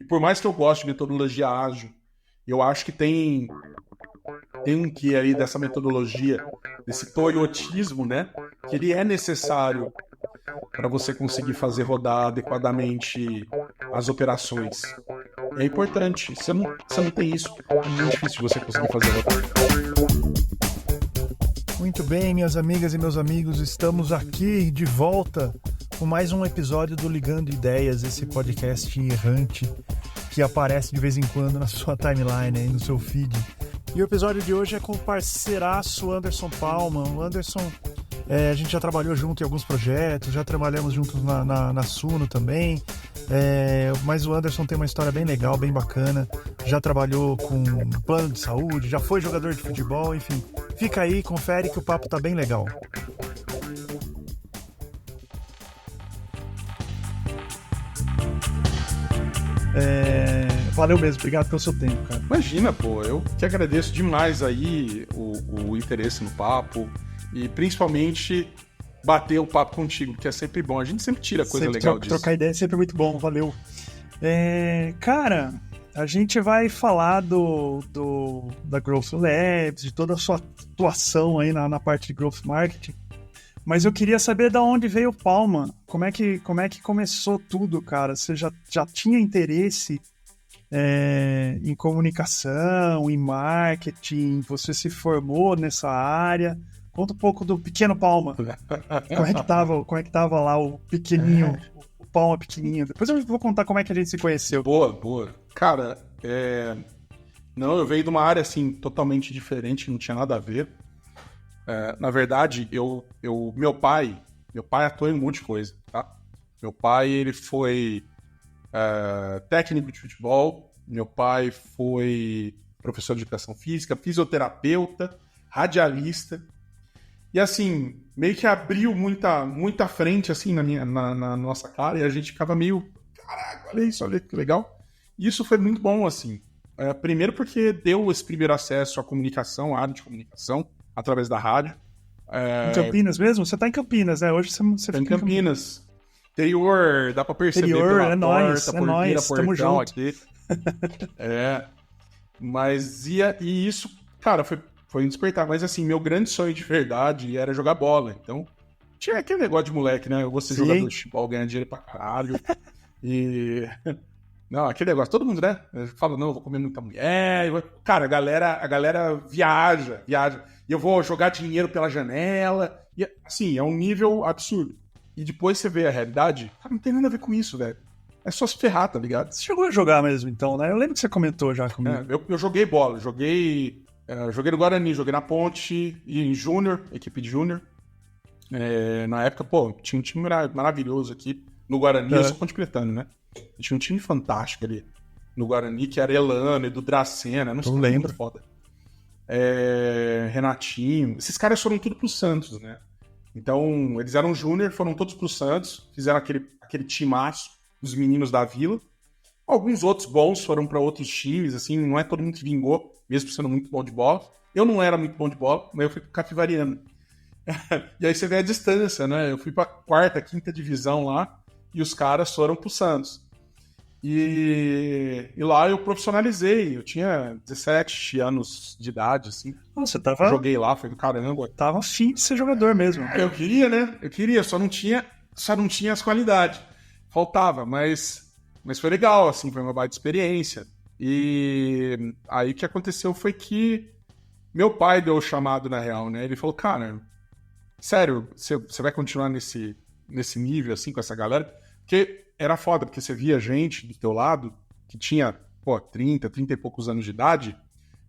E por mais que eu goste de metodologia ágil, eu acho que tem um que aí dessa metodologia, desse toyotismo, né? Que ele é necessário para você conseguir fazer rodar adequadamente as operações. É importante. Você não tem isso, é muito difícil você conseguir fazer rodar. Muito bem, minhas amigas e meus amigos, estamos aqui de volta com mais um episódio do Ligando Ideias, esse podcast errante que aparece de vez em quando na sua timeline, aí no seu feed. E o episódio de hoje é com o parceiraço Anderson Palma. O Anderson, a gente já trabalhou junto em alguns projetos, já trabalhamos juntos na Suno também, mas o Anderson tem uma história bem legal, bem bacana. Já trabalhou com plano de saúde, já foi jogador de futebol, enfim. Fica aí, confere que o papo tá bem legal. Valeu mesmo, obrigado pelo seu tempo, cara. Imagina, pô, eu que agradeço demais aí o interesse no papo e principalmente bater o papo contigo, que é sempre bom. A gente sempre tira coisa sempre legal disso. Trocar ideia é sempre muito bom, valeu. Cara, a gente vai falar da Growth Labs, de toda a sua atuação aí na parte de Growth Marketing, mas eu queria saber de onde veio o Palma. Como é que começou tudo, cara? Você já tinha interesse em comunicação, em marketing? Você se formou nessa área? Conta um pouco do pequeno Palma. Como é que tava lá o pequenininho, o Palma pequenininho? Depois eu vou contar como é que a gente se conheceu. Boa. Cara, não, eu veio de uma área, assim, totalmente diferente, não tinha nada a ver. Na verdade, meu pai atuou em um monte de coisa, tá? Meu pai, ele foi técnico de futebol, meu pai foi professor de educação física, fisioterapeuta, radialista, e assim, meio que abriu muita frente, assim, na nossa cara, e a gente ficava meio, caraca, olha que legal. E isso foi muito bom, assim. Primeiro porque deu esse primeiro acesso à comunicação, à área de comunicação, através da rádio. Em Campinas mesmo? Você tá em Campinas, né? Hoje você tá em Campinas. Interior, dá pra perceber interior, pela nóis, porta, tamo junto. Aqui. Mas e isso, cara, foi um despertar. Mas assim, meu grande sonho de verdade era jogar bola. Então, tinha aquele negócio de moleque, né? Eu vou ser jogador de futebol, ganhar dinheiro pra caralho. E... Não, aquele negócio, todo mundo, né? Fala, não, eu vou comer muita mulher. Cara, a galera viaja. E eu vou jogar dinheiro pela janela. E, assim, é um nível absurdo. E depois você vê a realidade, cara, não tem nada a ver com isso, velho. É só se ferrar, tá ligado? Você chegou a jogar mesmo, então, né? Eu lembro que você comentou já comigo. Eu joguei bola, joguei no Guarani, joguei na Ponte, e em Júnior, equipe de Júnior. Na época, pô, tinha um time maravilhoso aqui no Guarani, eu sou Ponte Pretano, né? Tinha um time fantástico ali no Guarani, que era Elano, Edu Dracena, não lembro. Muito foda. Renatinho, esses caras foram tudo pro Santos, né? Então, eles eram júnior, foram todos pro Santos, fizeram aquele timaço dos meninos da Vila. Alguns outros bons foram para outros times, assim, não é todo mundo que vingou, mesmo sendo muito bom de bola. Eu não era muito bom de bola, mas eu fui pro Capivariano. E aí você vê a distância, né? Eu fui pra 4ª, 5ª divisão lá, e os caras foram pro Santos. E lá eu profissionalizei, eu tinha 17 anos de idade, assim. Você tava... Joguei lá, foi do caramba. Tava afim de ser jogador mesmo. Eu queria, né? Só não tinha as qualidades. Faltava, mas foi legal, assim, foi uma baita experiência. E aí o que aconteceu foi que meu pai deu o chamado, na real, né? Ele falou, cara, sério, você vai continuar nesse nível, assim, com essa galera? Porque era foda, porque você via gente do teu lado que tinha, 30 e poucos anos de idade,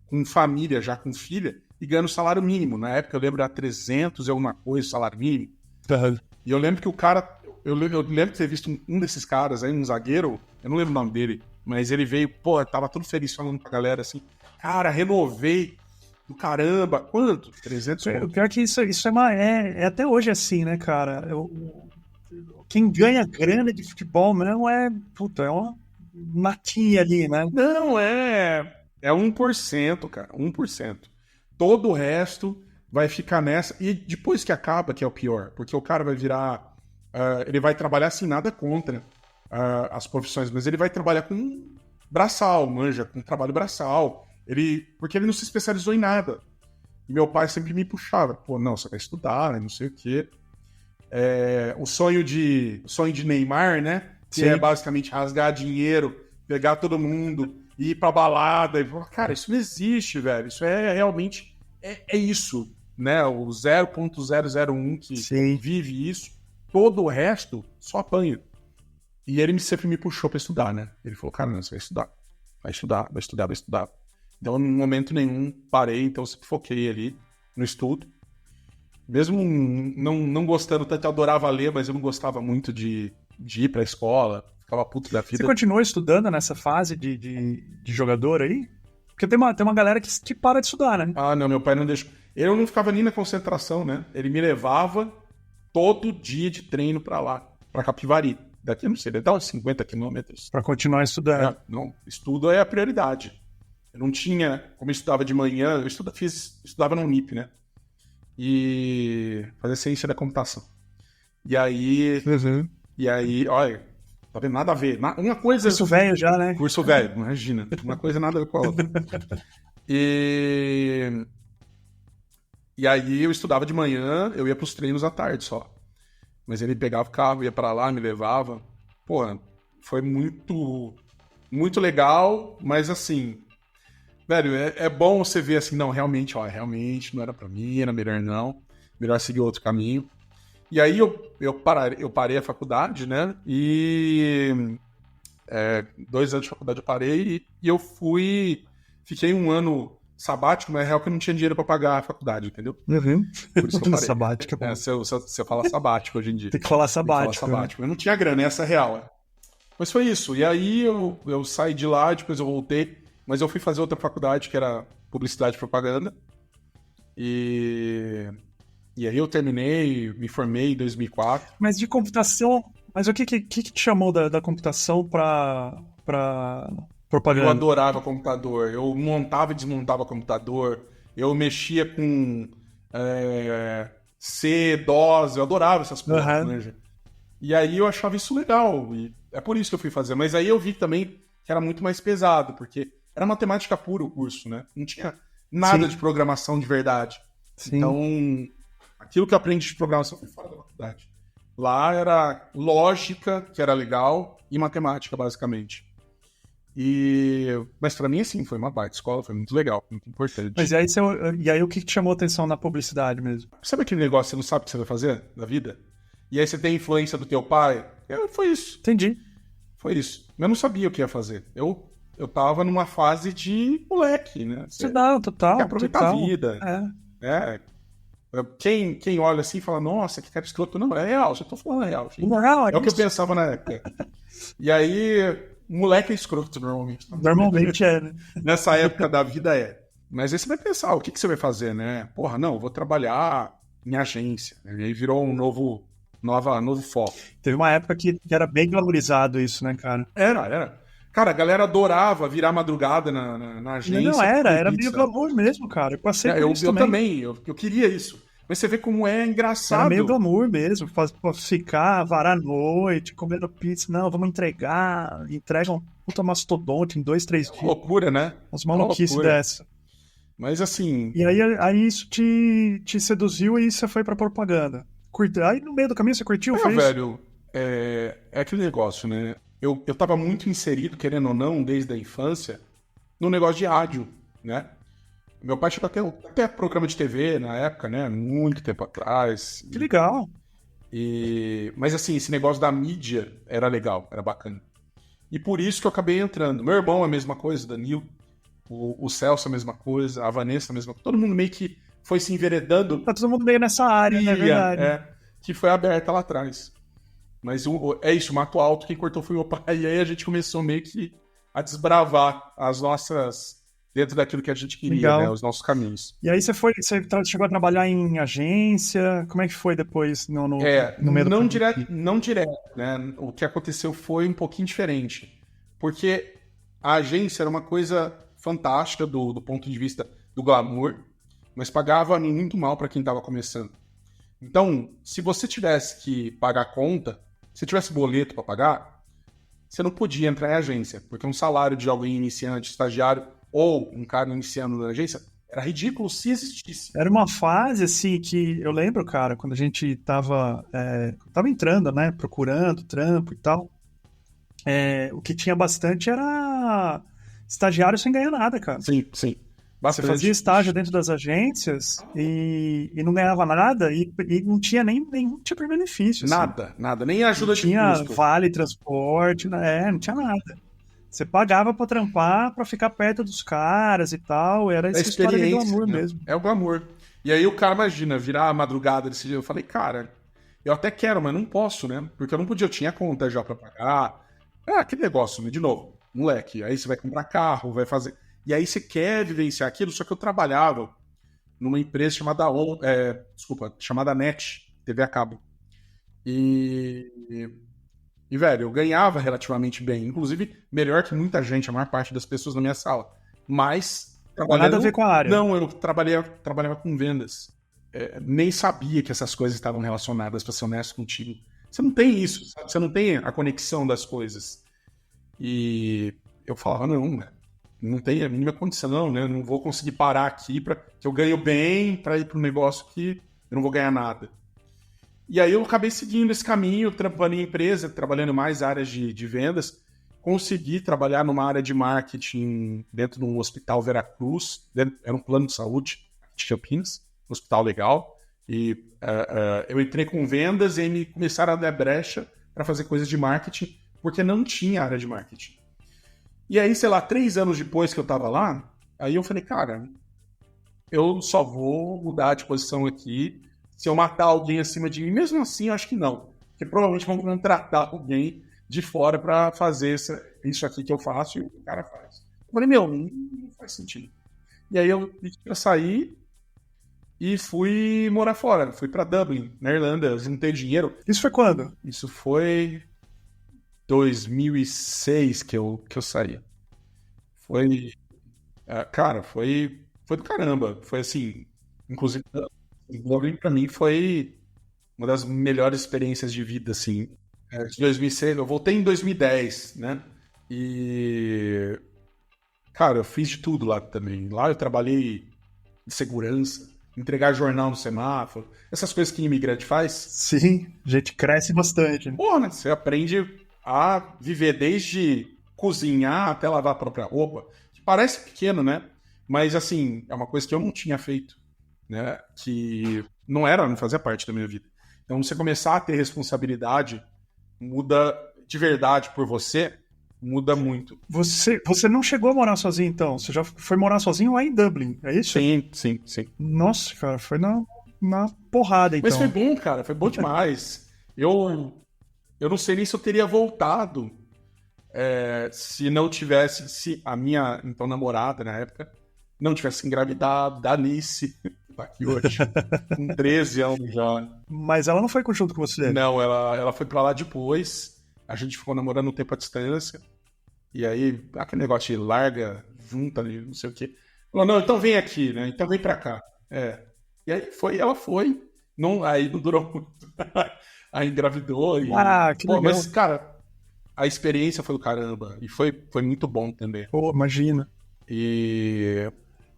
com família, já com filha, e ganhando salário mínimo. Na época, eu lembro, era 300 e alguma coisa, salário mínimo. Uhum. E eu lembro que o cara... Eu lembro de ter visto um desses caras aí, um zagueiro, eu não lembro o nome dele, mas ele veio, tava todo feliz falando pra galera assim, cara, renovei, do caramba, quanto? 300 O pior é que isso é até hoje assim, né, cara? Quem ganha grana de futebol mesmo é uma matinha ali, né? Não, é 1%, cara, 1%. Todo o resto vai ficar nessa, e depois que acaba, que é o pior, porque o cara vai virar... ele vai trabalhar assim, nada contra as profissões, mas ele vai trabalhar com braçal, manja, com trabalho braçal. Porque ele não se especializou em nada. E meu pai sempre me puxava. Pô, não, você vai estudar, né? Não sei o quê. O sonho de Neymar, né? Que Sim. é basicamente rasgar dinheiro, pegar todo mundo, ir pra balada. E, cara, isso não existe, velho. Isso é realmente... É isso, né? O 0.001 que Sim. vive isso. Todo o resto só apanha. E ele sempre me puxou pra estudar, né? Ele falou, cara, não, você vai estudar. Vai estudar, vai estudar, vai estudar. Então, em momento nenhum, parei. Então, eu sempre foquei ali no estudo. Mesmo não gostando tanto, eu adorava ler, mas eu não gostava muito de ir pra escola. Ficava puto da vida. Você continuou estudando nessa fase de jogador aí? Porque tem uma galera que para de estudar, né? Ah, não, meu pai não deixou. Eu não ficava nem na concentração, né? Ele me levava todo dia de treino pra lá, pra Capivari. Daqui, não sei, deve dar uns 50 quilômetros. Pra continuar estudando. Não, estudo é a prioridade. Eu não tinha, como eu estudava de manhã, eu estudava na Unip, né? E fazia ciência da computação. E aí, olha, tá vendo? Nada a ver. Uma coisa... Curso velho já, né? Curso velho, imagina. Uma coisa nada a ver com a outra. E aí eu estudava de manhã, eu ia pros treinos à tarde só. Mas ele pegava o carro, ia pra lá, me levava. Pô, foi muito, muito legal, mas assim... Velho, é bom você ver assim, não, realmente não era pra mim, era melhor não. Melhor seguir outro caminho. E aí eu parei a faculdade, né? E 2 anos de faculdade eu parei e eu fiquei um ano sabático, mas é real que eu não tinha dinheiro pra pagar a faculdade, entendeu? Uhum. Por isso que eu parei. Sabático é bom. Você fala sabático hoje em dia. Tem que falar sabático. Eu não tinha grana, essa é real. Mas foi isso. E aí eu saí de lá, depois eu voltei. Mas eu fui fazer outra faculdade, que era Publicidade e Propaganda. E aí eu terminei, me formei em 2004. Mas de computação... Mas o que te chamou da computação pra propaganda? Eu adorava computador. Eu montava e desmontava computador. Eu mexia com C, DOS. Eu adorava essas coisas. Né? E aí eu achava isso legal. E é por isso que eu fui fazer. Mas aí eu vi também que era muito mais pesado, porque... Era matemática pura o curso, né? Não tinha nada de programação de verdade. Sim. Então, aquilo que eu aprendi de programação foi fora da faculdade. Lá era lógica, que era legal, e matemática, basicamente. Mas pra mim, assim, foi uma baita escola, foi muito legal, muito importante. Mas e aí o que te chamou a atenção na publicidade mesmo? Sabe aquele negócio que você não sabe o que você vai fazer na vida? E aí você tem a influência do teu pai? Foi isso. Entendi. Foi isso. Eu não sabia o que ia fazer. Eu tava numa fase de moleque, né? Total. Quer aproveitar a vida. Quem olha assim e fala, nossa, que cara escroto. Não, é real, eu tô falando real. É o que eu pensava na época. E aí, moleque é escroto normalmente. Normalmente é, né? Nessa época da vida é. Mas aí você vai pensar, o que você vai fazer, né? Porra, não, eu vou trabalhar em agência. E aí virou um novo foco. Teve uma época que era bem glamourizado isso, né, cara? Era. Cara, a galera adorava virar madrugada na agência. Não, era meio glamour mesmo, cara. Eu passei por isso também. Eu queria isso. Mas você vê como é engraçado. Era meio glamour mesmo. Ficar, varar a noite, comendo pizza. Não, vamos entregar. Entregam um puta mastodonte em 2, 3 dias. Loucura, né? Umas maluquices dessa. Mas assim... E aí isso te seduziu e você foi pra propaganda. Aí no meio do caminho você curtiu? Velho, é aquele negócio, né? Eu tava muito inserido, querendo ou não, desde a infância, no negócio de rádio, né? Meu pai chegou até programa de TV na época, né? Muito tempo atrás. Que legal. Mas assim, esse negócio da mídia era legal, era bacana. E por isso que eu acabei entrando. Meu irmão é a mesma coisa, Danilo. O Celso é a mesma coisa, a Vanessa é a mesma coisa. Todo mundo meio que foi se enveredando. Tá todo mundo meio nessa área, né? É verdade. Que foi aberta lá atrás. Mas é isso, o mato alto, quem cortou foi meu pai. E aí a gente começou meio que a desbravar as nossas... Dentro daquilo que a gente queria, né? Os nossos caminhos. E aí você chegou a trabalhar em agência? Como é que foi depois no meio não direto, né? O que aconteceu foi um pouquinho diferente. Porque a agência era uma coisa fantástica do ponto de vista do glamour, mas pagava muito mal para quem estava começando. Então, se você tivesse que pagar conta, se tivesse boleto para pagar, você não podia entrar em agência, porque um salário de alguém iniciante, estagiário, ou um cara iniciando na agência, era ridículo se existisse. Era uma fase, assim, que eu lembro, cara, quando a gente tava entrando, né, procurando trampo e tal, o que tinha bastante era estagiário sem ganhar nada, cara. Sim, sim. Você Bastante. fazia estágio dentro das agências e não ganhava nada e não tinha nenhum tipo de benefício. Nada, nada. Nem ajuda Não de tinha custo. vale transporte, não tinha nada. Você pagava pra trampar, pra ficar perto dos caras e tal. Era essa história de glamour, né? mesmo. É o glamour. E aí o cara, imagina, virar a madrugada desse dia. Eu falei, cara, eu até quero, mas não posso, né? Porque eu não podia, eu tinha conta já pra pagar. Aquele negócio, né? De novo, moleque. Aí você vai comprar carro, vai fazer. E aí você quer vivenciar aquilo, só que eu trabalhava numa empresa chamada NET, TV a cabo. E, velho, eu ganhava relativamente bem. Inclusive, melhor que muita gente, a maior parte das pessoas na minha sala. Mas... Nada a ver com a área. Não, eu trabalhava com vendas. Nem sabia que essas coisas estavam relacionadas, pra ser honesto contigo. Você não tem isso, sabe? Você não tem a conexão das coisas. E eu falava, não tem a mínima condição, né? Eu não vou conseguir parar aqui que eu ganho bem para ir para um negócio que eu não vou ganhar nada. E aí eu acabei seguindo esse caminho, trampando em empresa, trabalhando mais áreas de vendas. Consegui trabalhar numa área de marketing dentro de um hospital Veracruz, era um plano de saúde de Campinas, um hospital legal. E eu entrei com vendas e aí me começaram a dar brecha para fazer coisas de marketing, porque não tinha área de marketing. E aí, sei lá, 3 anos depois que eu tava lá, aí eu falei, cara, eu só vou mudar de posição aqui se eu matar alguém acima de mim. Mesmo assim, eu acho que não. Porque provavelmente vão contratar alguém de fora para fazer isso aqui que eu faço e o cara faz. Eu falei, não faz sentido. E aí eu pedi pra sair e fui morar fora. Fui pra Dublin, na Irlanda. Eu não tenho dinheiro. Isso foi quando? Isso foi 2006 que eu saí. Foi... cara, foi do caramba. Foi assim... Inclusive, Dublin pra mim foi uma das melhores experiências de vida, assim. De 2006, eu voltei em 2010, né? E... cara, eu fiz de tudo lá também. Lá eu trabalhei de segurança, entregar jornal no semáforo, essas coisas que imigrante faz. Sim, a gente cresce bastante. Né? Porra, né? Você aprende a viver desde cozinhar até lavar a própria roupa. Que parece pequeno, né? Mas, assim, é uma coisa que eu não tinha feito, né? Que não fazia parte da minha vida. Então, você começar a ter responsabilidade muda de verdade por você, muda muito. Você não chegou a morar sozinho, então? Você já foi morar sozinho lá em Dublin, é isso? Sim. Nossa, cara, foi na porrada, então. Mas foi bom, cara, foi bom demais. Eu não sei nem se eu teria voltado se a minha, então, namorada, na época, não tivesse engravidado da Alice, tá aqui hoje, com 13 anos já. Mas ela não foi junto com você? Não, ela foi pra lá depois, a gente ficou namorando um tempo à distância, e aí, aquele negócio de larga, junta, não sei o quê. Falou, não, então vem aqui, né, então vem pra cá. E aí ela foi, aí não durou muito, aí engravidou. Que legal. Mas, cara, a experiência foi do caramba, e foi muito bom também. Pô, imagina.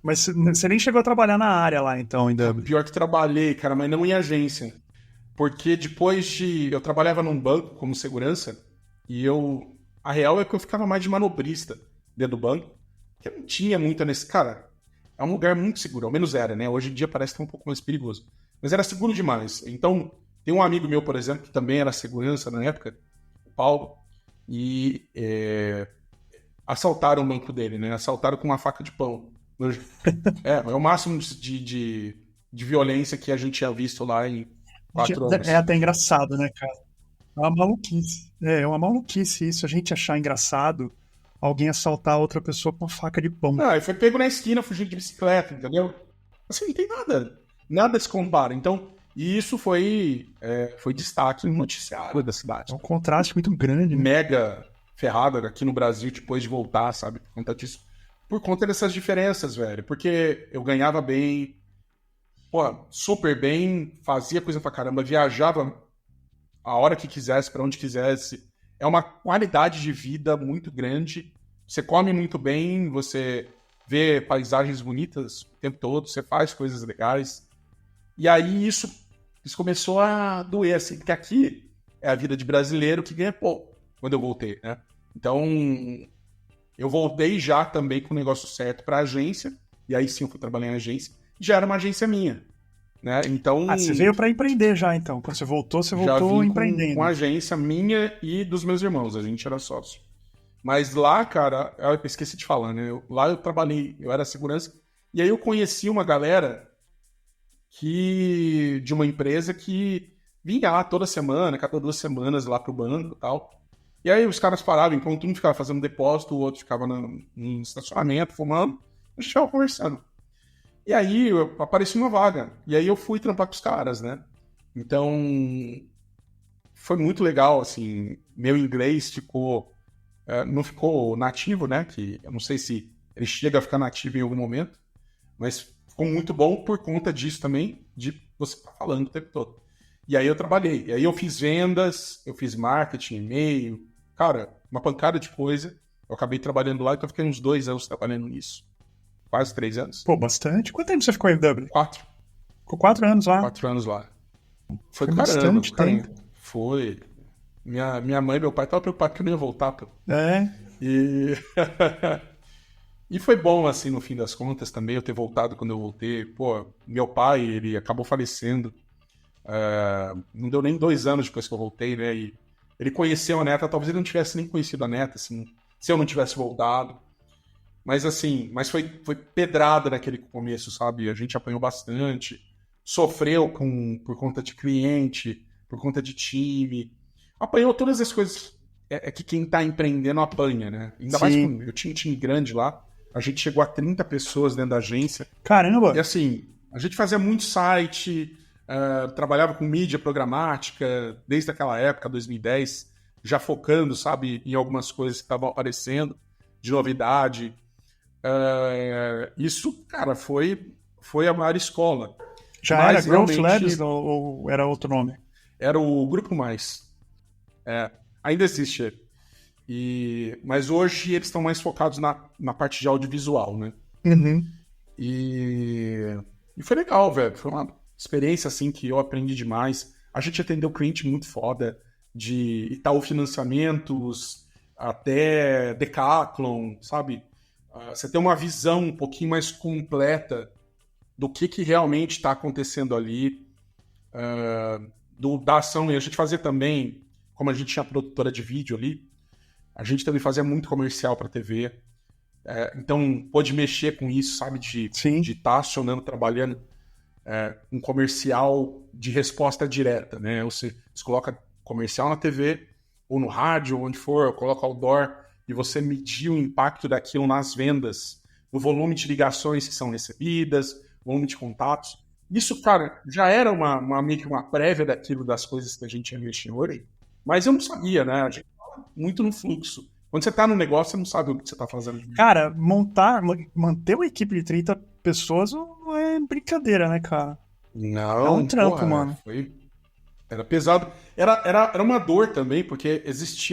Mas você nem chegou a trabalhar na área lá, então, em Dublin? Pior que trabalhei, cara, mas não em agência. Porque eu trabalhava num banco como segurança, e a real é que eu ficava mais de manobrista dentro do banco, porque eu não tinha muita nesse... Cara, é um lugar muito seguro, ao menos era, né? Hoje em dia parece que é um pouco mais perigoso. Mas era seguro demais. Então, tem um amigo meu, por exemplo, que também era segurança na época, o Paulo, e assaltaram o banco dele, né? Assaltaram com uma faca de pão. É o máximo de violência que a gente tinha visto lá em 4 anos. É até engraçado, né, cara? É uma maluquice. É uma maluquice isso, a gente achar engraçado alguém assaltar outra pessoa com uma faca de pão. Ele foi pego na esquina fugindo de bicicleta, entendeu? Assim, não tem nada se compara. Então, isso foi destaque no noticiário da cidade. É um contraste muito grande, né? Mega ferrada aqui no Brasil depois de voltar, sabe? Por conta disso. Por conta dessas diferenças, velho. Porque eu ganhava bem, super bem, fazia coisa pra caramba, viajava a hora que quisesse, pra onde quisesse. é uma qualidade de vida muito grande. Você come muito bem, você vê paisagens bonitas o tempo todo, você faz coisas legais. E aí isso começou a doer, assim, porque aqui é a vida de brasileiro que ganha pouco, quando eu voltei, né? Então, eu voltei já também com o negócio certo para a agência, e aí sim eu fui trabalhar em agência, já era uma agência minha, né? Então... você veio para empreender já, então. Quando você voltou já vim empreendendo. com a agência minha e dos meus irmãos, a gente era sócio. Mas lá, cara, eu esqueci de falar, né? Lá eu trabalhei, eu era segurança, e aí eu conheci uma galera de uma empresa que vinha lá toda semana, cada 2 semanas lá pro banco e tal. E aí os caras paravam, enquanto um ficava fazendo depósito, o outro ficava no estacionamento, fumando, a gente ficava conversando. E aí apareceu uma vaga, e aí eu fui trampar com os caras, né? Então, foi muito legal, assim, meu inglês não ficou nativo, né? Que eu não sei se ele chega a ficar nativo em algum momento, mas ficou muito bom por conta disso também, de você estar falando o tempo todo. E aí eu trabalhei, e aí eu fiz vendas, eu fiz marketing, e-mail, cara, uma pancada de coisa. Eu acabei trabalhando lá, então eu fiquei uns 2 anos trabalhando nisso. Quase 3 anos. Pô, bastante. Quanto tempo você ficou em Dublin? 4. Ficou 4 anos lá? 4 anos lá. Foi bastante caramba. tempo. Foi. Minha mãe e meu pai estavam preocupados que eu não ia voltar, pô. E... e foi bom, assim, no fim das contas, também, eu ter voltado quando eu voltei. Pô, meu pai, ele acabou falecendo. Não deu nem 2 anos depois que eu voltei, né? E ele conheceu a neta, talvez ele não tivesse nem conhecido a neta, assim, se eu não tivesse voltado. Mas, assim, foi pedrada naquele começo, sabe? A gente apanhou bastante, sofreu por conta de cliente, por conta de time. Apanhou todas as coisas que quem tá empreendendo apanha, né? Ainda mais quando eu tinha um time grande lá. A gente chegou a 30 pessoas dentro da agência. Caramba! E assim, a gente fazia muito site, trabalhava com mídia programática, desde aquela época, 2010, já focando, sabe, em algumas coisas que estavam aparecendo, de novidade. Isso, cara, foi a maior escola. Já era Growth Labs ou era outro nome? Era o Grupo Mais. Ainda existe. Mas hoje eles estão mais focados na parte de audiovisual, né? Uhum. E foi legal, velho. Foi uma experiência, assim, que eu aprendi demais. A gente atendeu cliente muito foda, de Itaú Financiamentos até Decathlon, sabe? Você tem uma visão um pouquinho mais completa do que realmente está acontecendo ali, da ação. E a gente fazia também, como a gente tinha produtora de vídeo ali, a gente também fazia muito comercial para TV. Então, pôde mexer com isso, sabe? De estar acionando, trabalhando um comercial de resposta direta, né? Você coloca comercial na TV, ou no rádio, ou onde for, coloca outdoor, e você medir o impacto daquilo nas vendas, o volume de ligações que são recebidas, o volume de contatos. Isso, cara, já era meio que uma prévia daquilo, das coisas que a gente ia investir em ouro, mas eu não sabia, né? A gente estava muito no fluxo. Quando você tá no negócio, você não sabe o que você tá fazendo. Cara, manter uma equipe de 30 pessoas não é brincadeira, né, cara? Não, é um trampo, mano. Era pesado. Era uma dor também, porque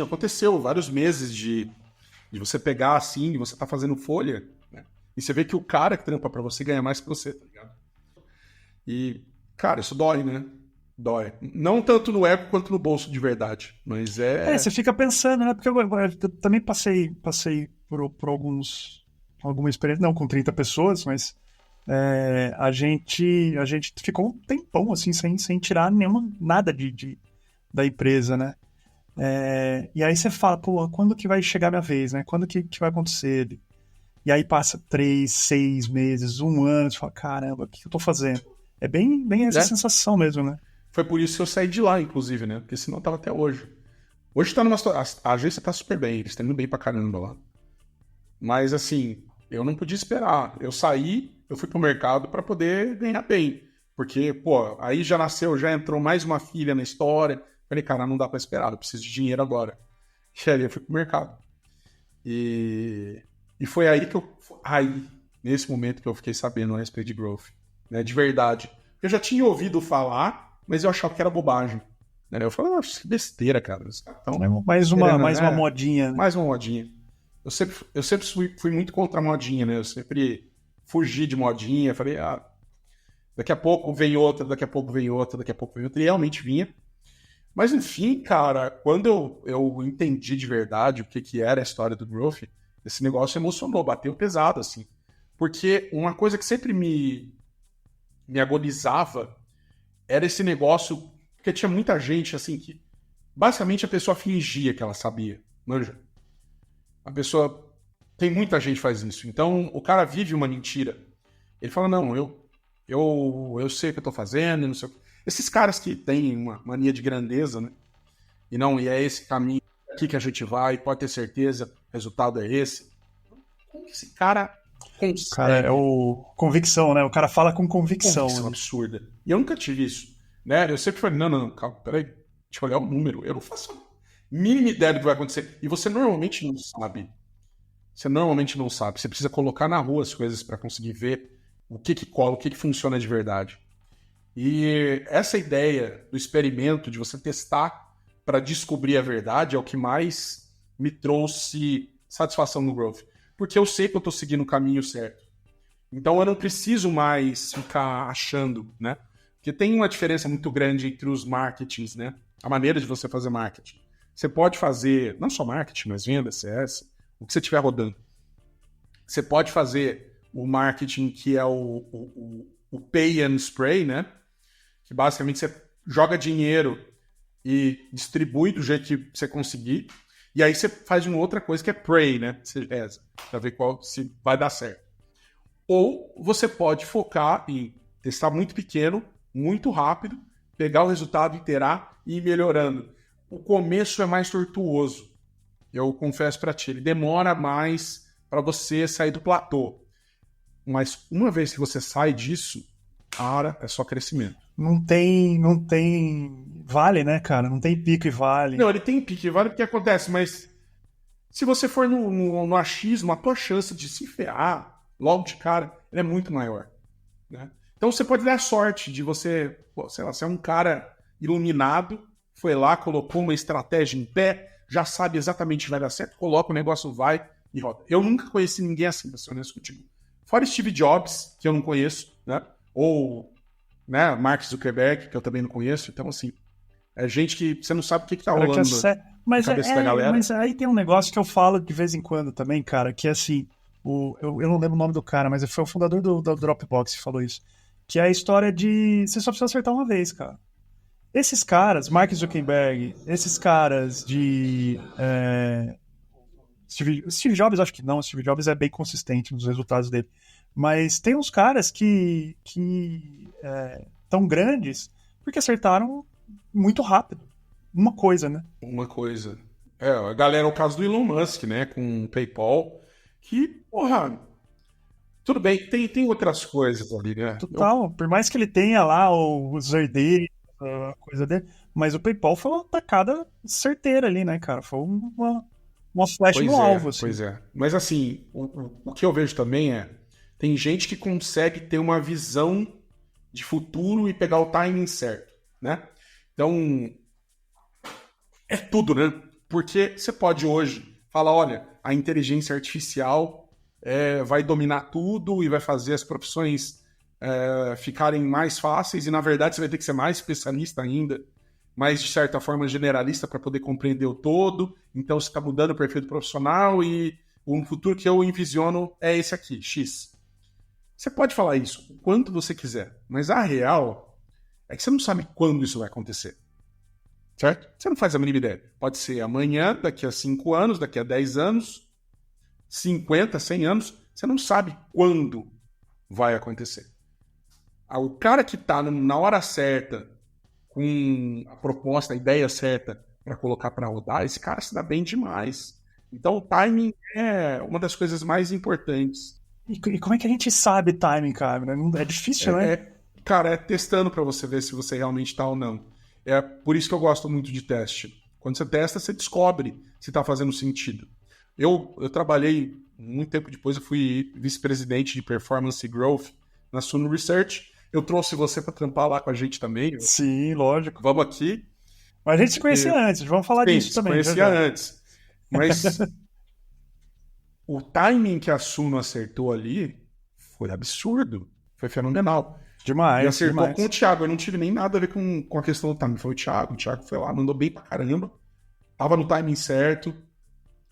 aconteceu vários meses de você pegar assim, de você tá fazendo folha, né? E você vê que o cara que trampa pra você ganha mais que você, tá ligado? E, cara, isso dói, né? Dói. Não tanto no ego quanto no bolso de verdade, mas você fica pensando, né? Porque eu também passei por alguma experiência, não com 30 pessoas, mas a gente ficou um tempão, assim, sem tirar nada da empresa, né? E aí você fala, pô, quando que vai chegar a minha vez, né? Quando que vai acontecer? E aí passa 3, 6 meses, 1 ano, você fala, caramba, o que eu tô fazendo? É bem essa sensação mesmo, né? Foi por isso que eu saí de lá, inclusive, né? Porque senão eu tava até hoje. Hoje tá a agência tá super bem, eles estão indo bem pra caramba lá. Mas, assim, eu não podia esperar. Eu saí, eu fui pro mercado pra poder ganhar bem. Porque, pô, aí já entrou mais uma filha na história. Falei, cara, não dá pra esperar, eu preciso de dinheiro agora. E aí eu fui pro mercado. E foi aí nesse momento que eu fiquei sabendo a respeito de growth, né? De verdade. Eu já tinha ouvido falar, mas eu achava que era bobagem. Eu falei, nossa, que besteira, cara. Então, mais uma modinha, né? Mais uma modinha. Eu sempre fui muito contra a modinha, né? Eu sempre fugi de modinha. Falei, daqui a pouco vem outra, daqui a pouco vem outra, daqui a pouco vem outra. E realmente vinha. Mas, enfim, cara, quando eu entendi de verdade o que era a história do Growth, esse negócio emocionou, bateu pesado, assim. Porque uma coisa que sempre me agonizava era esse negócio, porque tinha muita gente, assim, que basicamente a pessoa fingia que ela sabia, manja? A pessoa... Tem muita gente que faz isso. Então, o cara vive uma mentira. Ele fala, não, eu sei o que eu tô fazendo, não sei o que. Esses caras que têm uma mania de grandeza, né? E é esse caminho aqui que a gente vai, pode ter certeza, o resultado é esse. Como que esse cara consegue? Cara, é o convicção, né? O cara fala com convicção. Convicção absurda. E eu nunca tive isso, né? Eu sempre falei, não, calma, peraí, deixa eu olhar o número. Eu não faço a mínima ideia do que vai acontecer. E você normalmente não sabe. Você precisa colocar na rua as coisas para conseguir ver o que cola, o que funciona de verdade. E essa ideia do experimento, de você testar para descobrir a verdade, é o que mais me trouxe satisfação no Growth. Porque eu sei que eu estou seguindo o caminho certo. Então eu não preciso mais ficar achando, né? Porque tem uma diferença muito grande entre os marketings, né? A maneira de você fazer marketing. Você pode fazer, não só marketing, mas venda, CS, o que você estiver rodando. Você pode fazer o marketing que é o pay and spray, né? Que basicamente você joga dinheiro e distribui do jeito que você conseguir. E aí você faz uma outra coisa que é pray, né? Você reza, para ver se vai dar certo. Ou você pode focar em testar muito pequeno, muito rápido, pegar o resultado, iterar e ir melhorando. O começo é mais tortuoso. Eu confesso para ti, ele demora mais para você sair do platô. Mas uma vez que você sai disso, cara, é só crescimento. Não tem vale, né, cara? Não tem pico e vale. Não, ele tem pico e vale porque acontece, mas se você for no achismo, a tua chance de se ferrar logo de cara, ela é muito maior, né? Então você pode dar sorte de você, sei lá, você é um cara iluminado, foi lá, colocou uma estratégia em pé, já sabe exatamente que vai dar certo, coloca o negócio, vai e roda. Eu nunca conheci ninguém assim, pra ser honesto contigo. Fora Steve Jobs, que eu não conheço, né? Ou, né, Mark Zuckerberg, que eu também não conheço. Então, assim, é gente que você não sabe o que tá rolando na cabeça da galera. Mas aí tem um negócio que eu falo de vez em quando também, cara, que é assim, eu não lembro o nome do cara, mas foi o fundador do Dropbox que falou isso, que é a história de você só precisa acertar uma vez, cara. Esses caras, Mark Zuckerberg, esses caras de... Steve Jobs, acho que não. Steve Jobs é bem consistente nos resultados dele. Mas tem uns caras que tão grandes porque acertaram muito rápido. Uma coisa, né? Uma coisa. A galera, o caso do Elon Musk, né? Com o PayPal, que, porra... Tudo bem, tem outras coisas ali, né? Total. Por mais que ele tenha lá os herdeiros, a coisa dele, mas o PayPal foi uma tacada certeira ali, né, cara? Foi uma flecha no alvo, assim. Pois é. Mas assim, o que eu vejo também tem gente que consegue ter uma visão de futuro e pegar o timing certo, né? Então, é tudo, né? Porque você pode hoje falar, olha, a inteligência artificial vai dominar tudo e vai fazer as profissões ficarem mais fáceis e, na verdade, você vai ter que ser mais especialista ainda, mais, de certa forma, generalista para poder compreender o todo. Então, você está mudando o perfil do profissional e o futuro que eu envisiono é esse aqui, X. Você pode falar isso o quanto você quiser, mas a real é que você não sabe quando isso vai acontecer. Certo? Você não faz a mínima ideia. Pode ser amanhã, daqui a 5 anos, daqui a 10 anos, 50, 100 anos. Você não sabe quando vai acontecer. O cara que está na hora certa, com a proposta, a ideia certa para colocar para rodar, esse cara se dá bem demais. Então o timing é uma das coisas mais importantes. E como é que a gente sabe timing, cara? É difícil, né? Cara, é testando para você ver se você realmente está ou não. É por isso que eu gosto muito de teste. Quando você testa, você descobre se está fazendo sentido. Eu trabalhei, muito tempo depois, eu fui vice-presidente de Performance e Growth na Suno Research. Eu trouxe você para trampar lá com a gente também. Sim, lógico. Vamos aqui. Mas a gente se conhecia antes, vamos falar Sim, disso se também. conhecia antes. Mas o timing que a Suno acertou ali foi absurdo. Foi fenomenal. Demais, E acertou demais. com o Thiago. Eu não tive nem nada a ver com a questão do timing. Foi o Thiago. O Thiago foi lá, mandou bem pra caramba. Tava no timing certo.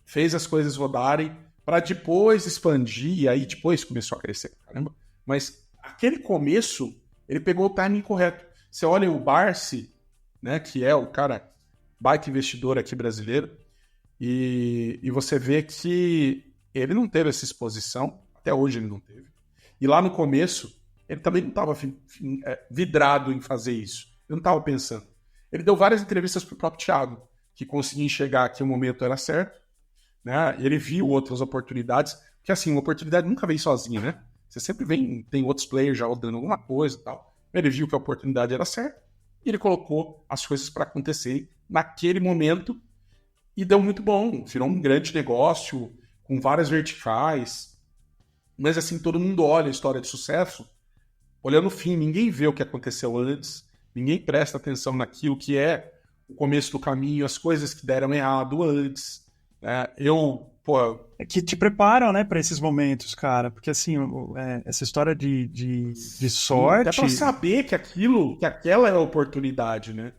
Fez as coisas rodarem. Pra depois expandir. E aí depois começou a crescer pra caramba. Mas aquele começo, ele pegou o timing correto. Você olha o Barsi, né, que é o cara baita investidor aqui brasileiro, e você vê que ele não teve essa exposição, até hoje ele não teve. E lá no começo, ele também não estava vidrado em fazer isso. Ele não estava pensando. Ele deu várias entrevistas para o próprio Thiago, que conseguia enxergar que o momento era certo, né? Ele viu outras oportunidades, porque assim, uma oportunidade nunca vem sozinha, né? Você sempre tem outros players já dando alguma coisa e tal. Ele viu que a oportunidade era certa e ele colocou as coisas para acontecerem naquele momento e deu muito bom. Virou um grande negócio com várias verticais. Mas assim, todo mundo olha a história de sucesso olhando o fim. Ninguém vê o que aconteceu antes, ninguém presta atenção naquilo que é o começo do caminho, as coisas que deram errado antes. Né? É que te preparam, né, para esses momentos, cara. Porque, assim, essa história de sorte... Até para saber que aquela é a oportunidade, né?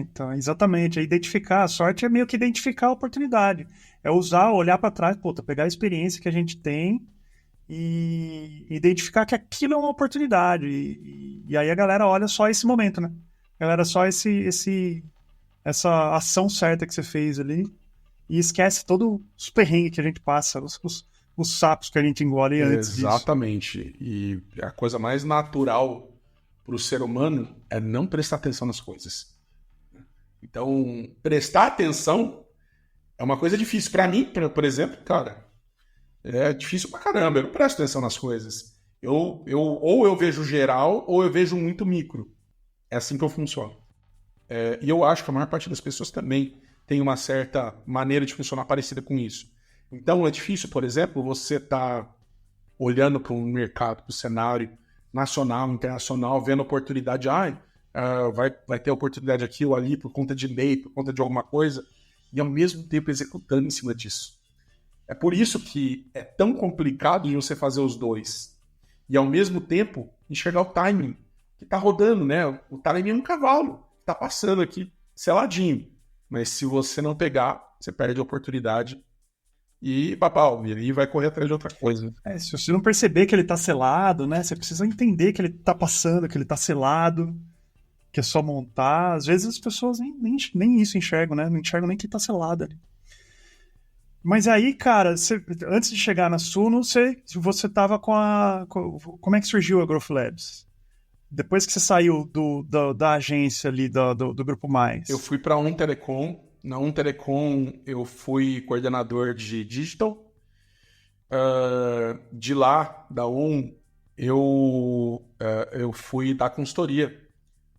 Então, exatamente. É identificar. A sorte é meio que identificar a oportunidade. É usar, olhar para trás, pegar a experiência que a gente tem e identificar que aquilo é uma oportunidade. E aí a galera olha só esse momento, né? A galera só essa ação certa que você fez ali e esquece todos os perrengues que a gente passa, os sapos que a gente engole antes disso. Exatamente. E a coisa mais natural para o ser humano é não prestar atenção nas coisas. Então, prestar atenção é uma coisa difícil. Para mim, por exemplo, cara, é difícil pra caramba. Eu não presto atenção nas coisas. Ou eu vejo geral, ou eu vejo muito micro. É assim que eu funciono. E eu acho que a maior parte das pessoas também tem uma certa maneira de funcionar parecida com isso. Então é difícil, por exemplo, você tá olhando para um mercado, para o cenário nacional, internacional, vendo oportunidade, vai ter oportunidade aqui ou ali por conta de lei, por conta de alguma coisa, e ao mesmo tempo executando em cima disso. É por isso que é tão complicado de você fazer os dois. E ao mesmo tempo enxergar o timing que tá rodando, né? O timing é um cavalo, tá passando aqui, seladinho. Mas se você não pegar, você perde a oportunidade e papau, e aí vai correr atrás de outra coisa. Se você não perceber que ele tá selado, né? Você precisa entender que ele tá passando, que ele tá selado, que é só montar. Às vezes as pessoas nem isso enxergam, né? Não enxergam nem que tá selado ali. Mas aí, cara, antes de chegar na Suno, você tava como é que surgiu a Growth Labs? Depois que você saiu da agência ali, do Grupo Mais. Eu fui para Telecom. Na Telecom eu fui coordenador de digital. De lá, da eu fui dar consultoria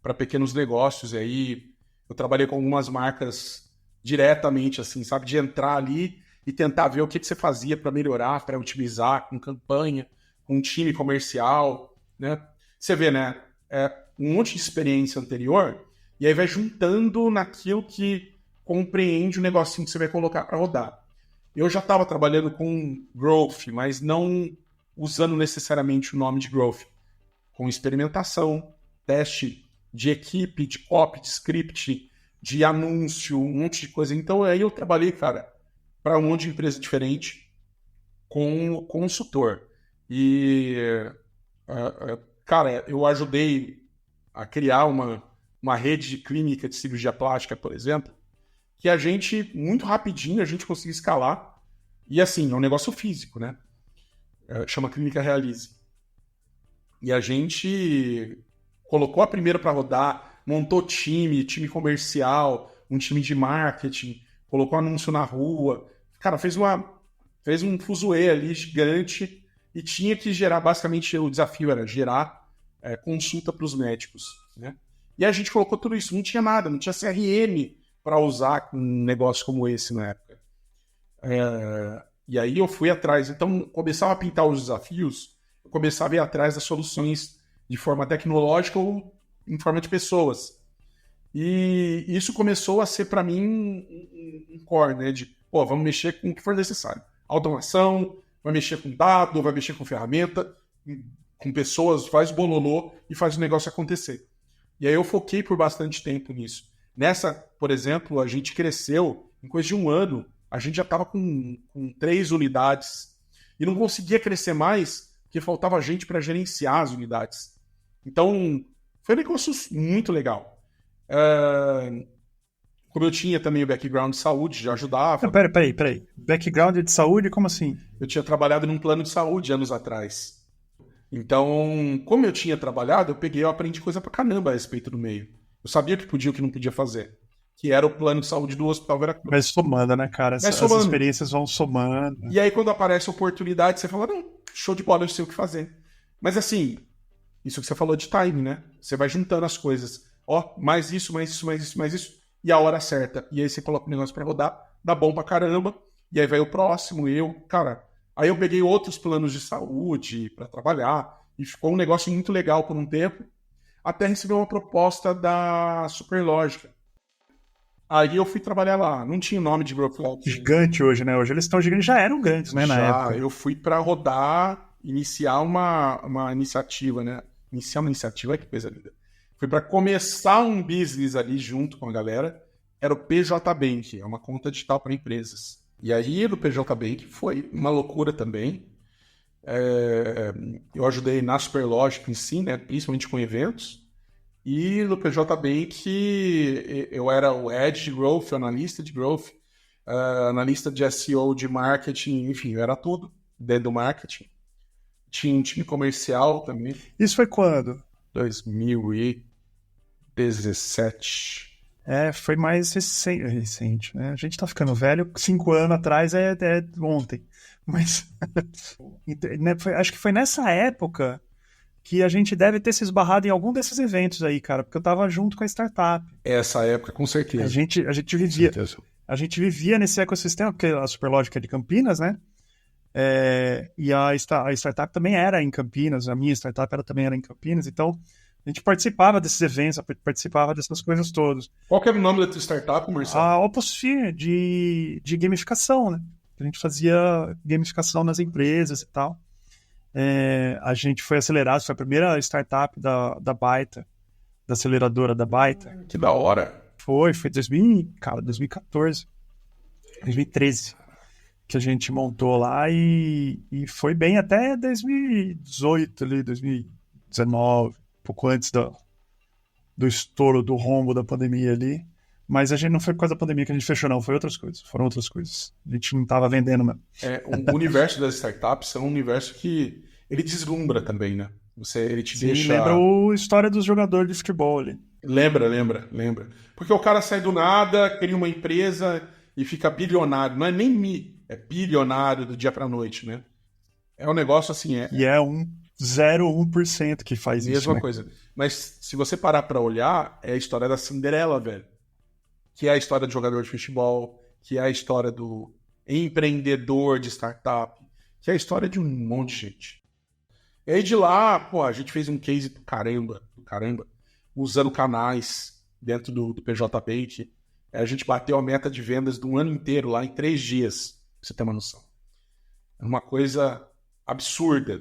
para pequenos negócios. E aí eu trabalhei com algumas marcas diretamente, assim, sabe? De entrar ali e tentar ver o que você fazia para melhorar, para otimizar, com campanha, com time comercial, né? Você vê, né? Um monte de experiência anterior, e aí vai juntando naquilo que compreende o negocinho que você vai colocar para rodar. Eu já estava trabalhando com growth, mas não usando necessariamente o nome de growth, com experimentação, teste de equipe, de copy, de script, de anúncio, um monte de coisa. Então aí eu trabalhei, cara, para um monte de empresa diferente com consultor. E, cara, eu ajudei a criar uma rede de clínica de cirurgia plástica, por exemplo, que a gente, muito rapidinho, a gente conseguiu escalar. E assim, é um negócio físico, né? Chama Clínica Realize. E a gente colocou a primeira para rodar, montou time comercial, um time de marketing, colocou anúncio na rua. Cara, fez um fuzuê ali gigante e tinha que gerar, basicamente, o desafio era gerar consulta para os médicos, né? E a gente colocou tudo isso, não tinha nada, não tinha CRM para usar um negócio como esse na época. E aí eu fui atrás. Então, começava a pintar os desafios, eu começava a ir atrás das soluções de forma tecnológica ou em forma de pessoas. E isso começou a ser para mim um core, né? De, pô, vamos mexer com o que for necessário. Automação, vai mexer com dado, vai mexer com ferramenta, com pessoas, faz bololô e faz o negócio acontecer. E aí eu foquei por bastante tempo nisso. Nessa, por exemplo, a gente cresceu, em coisa de um ano, a gente já estava com 3 unidades e não conseguia crescer mais porque faltava gente para gerenciar as unidades. Então, foi um negócio muito legal. Como eu tinha também o background de saúde, já ajudava. Não, peraí. Background de saúde, como assim? Eu tinha trabalhado num plano de saúde anos atrás. Então, como eu tinha trabalhado, eu aprendi coisa pra caramba a respeito do meio. Eu sabia o que podia e o que não podia fazer. Que era o plano de saúde do Hospital Veracruz. Vai somando, né, cara? As experiências vão somando. E aí, quando aparece a oportunidade, você fala, não, show de bola, eu sei o que fazer. Mas assim, isso que você falou de time, né? Você vai juntando as coisas. Ó, mais isso. E a hora certa. E aí você coloca o negócio pra rodar, dá bom pra caramba. E aí vai o próximo, cara... Aí eu peguei outros planos de saúde para trabalhar e ficou um negócio muito legal por um tempo, até receber uma proposta da Superlógica. Aí eu fui trabalhar lá, não tinha nome de Growth Labs. Gigante hoje, né? Hoje eles estão gigantes, já eram grandes, né, na época. Eu fui para rodar, iniciar uma iniciativa, né? Iniciar uma iniciativa, que coisa linda. Fui para começar um business ali junto com a galera, era o PJ Bank, é uma conta digital para empresas. E aí, no PJ Bank, foi uma loucura também. Eu ajudei na Superlógica em si, né, principalmente com eventos. E no PJ Bank, eu era o Head de Growth, analista de Growth, analista de SEO, de marketing, enfim, eu era tudo dentro do marketing. Tinha um time comercial também. Isso foi quando? 2017. Foi mais recente, né? A gente tá ficando velho, 5 anos atrás é ontem. Mas acho que foi nessa época que a gente deve ter se esbarrado em algum desses eventos aí, cara, porque eu tava junto com a startup. Essa época, com certeza. A gente vivia nesse ecossistema, porque a Superlógica é de Campinas, né? E a startup também era em Campinas, a minha startup também era em Campinas, então a gente participava desses eventos, participava dessas coisas todas. Qual que era o nome da tua startup, Marcelo? A Oposphere, de gamificação, né? A gente fazia gamificação nas empresas e tal. A gente foi acelerado, foi a primeira startup da Baita, da aceleradora da Baita. Que da hora. Foi 2014, 2013, que a gente montou lá e foi bem até 2018, ali, 2019. Pouco antes do estouro, do rombo da pandemia ali. Mas a gente não foi por causa da pandemia que a gente fechou, não. Foram outras coisas. A gente não estava vendendo mesmo. O universo das startups é um universo que ele deslumbra também, né? Ele te deixa... Lembra a história dos jogadores de futebol ali. Lembra. Porque o cara sai do nada, cria uma empresa e fica bilionário. Não é nem é bilionário do dia pra noite, né? É um negócio assim... E é 0,1% que faz isso. Mesma coisa. Mas se você parar pra olhar, é a história da Cinderela, velho. Que é a história do jogador de futebol, que é a história do empreendedor de startup, que é a história de um monte de gente. E aí de lá, a gente fez um case do caramba, usando canais dentro do PJ Bank. A gente bateu a meta de vendas do ano inteiro lá em 3 dias, pra você ter uma noção. É uma coisa absurda.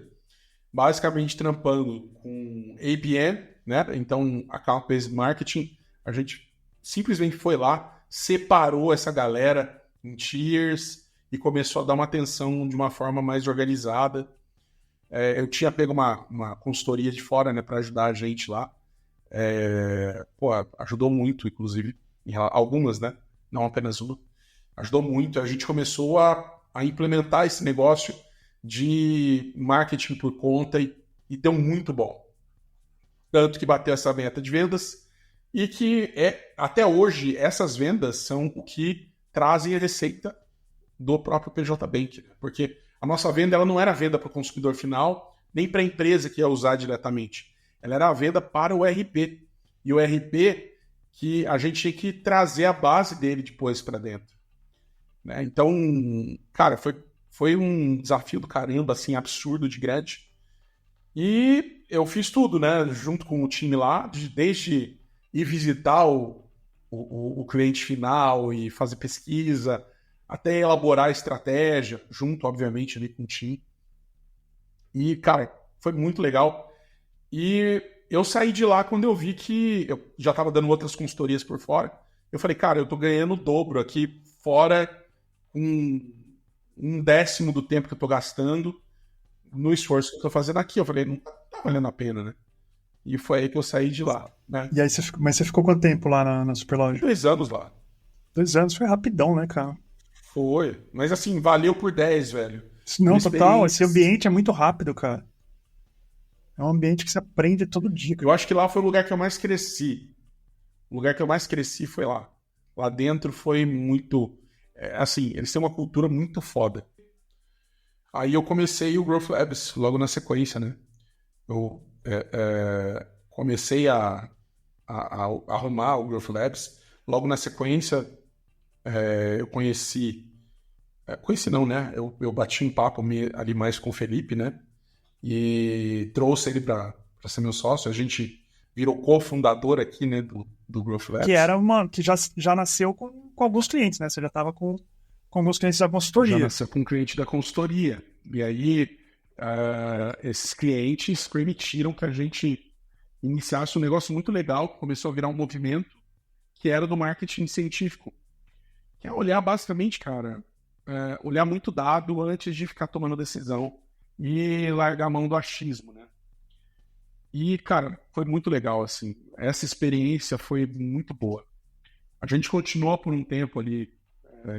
Basicamente trampando com ABM, né? Então, Account Based Marketing, a gente simplesmente foi lá, separou essa galera em tiers e começou a dar uma atenção de uma forma mais organizada. Eu tinha pego uma consultoria de fora, né, para ajudar a gente lá. Ajudou muito, inclusive, algumas, né? Não apenas uma. Ajudou muito. A gente começou a implementar esse negócio de marketing por conta e deu muito bom. Tanto que bateu essa meta de vendas e que até hoje essas vendas são o que trazem a receita do próprio PJ Bank. Porque a nossa venda ela não era venda para o consumidor final, nem para a empresa que ia usar diretamente. Ela era a venda para o RP. E o RP que a gente tinha que trazer a base dele depois para dentro. Né? Então, cara, foi um desafio do caramba, assim, absurdo de grande. E eu fiz tudo, né? Junto com o time lá, desde ir visitar o o cliente final e fazer pesquisa, até elaborar estratégia, junto, obviamente, ali com o time. E, cara, foi muito legal. E eu saí de lá quando eu vi que eu já estava dando outras consultorias por fora. Eu falei, cara, eu tô ganhando o dobro aqui fora, um décimo do tempo que eu tô gastando no esforço que eu tô fazendo aqui. Eu falei, não tá valendo a pena, né? E foi aí que eu saí de lá, né? E aí mas você ficou quanto tempo lá na Superloja? 2 anos lá. 2 anos foi rapidão, né, cara? Foi. Mas assim, valeu por 10, velho. Não, Por total, esse experiências. ambiente é muito rápido, cara. É um ambiente que você aprende todo dia, cara. Eu acho que lá foi o lugar que eu mais cresci. O lugar que eu mais cresci foi lá. Lá dentro foi muito... assim, eles têm uma cultura muito foda. Aí eu comecei o Growth Labs logo na sequência, né? Eu comecei a arrumar o Growth Labs. Logo na sequência, eu conheci... conheci não, né? Eu bati um papo ali mais com o Felipe, né? E trouxe ele para ser meu sócio. A gente virou cofundador aqui, né, do Growth Labs. Que já nasceu com alguns clientes, né? Você já estava com alguns clientes da consultoria. Já nasceu com um cliente da consultoria. E aí, esses clientes permitiram que a gente iniciasse um negócio muito legal, que começou a virar um movimento, que era do marketing científico. Que é olhar basicamente, cara, olhar muito dado antes de ficar tomando decisão e largar a mão do achismo, né? E, cara, foi muito legal, assim. Essa experiência foi muito boa. A gente continuou por um tempo ali,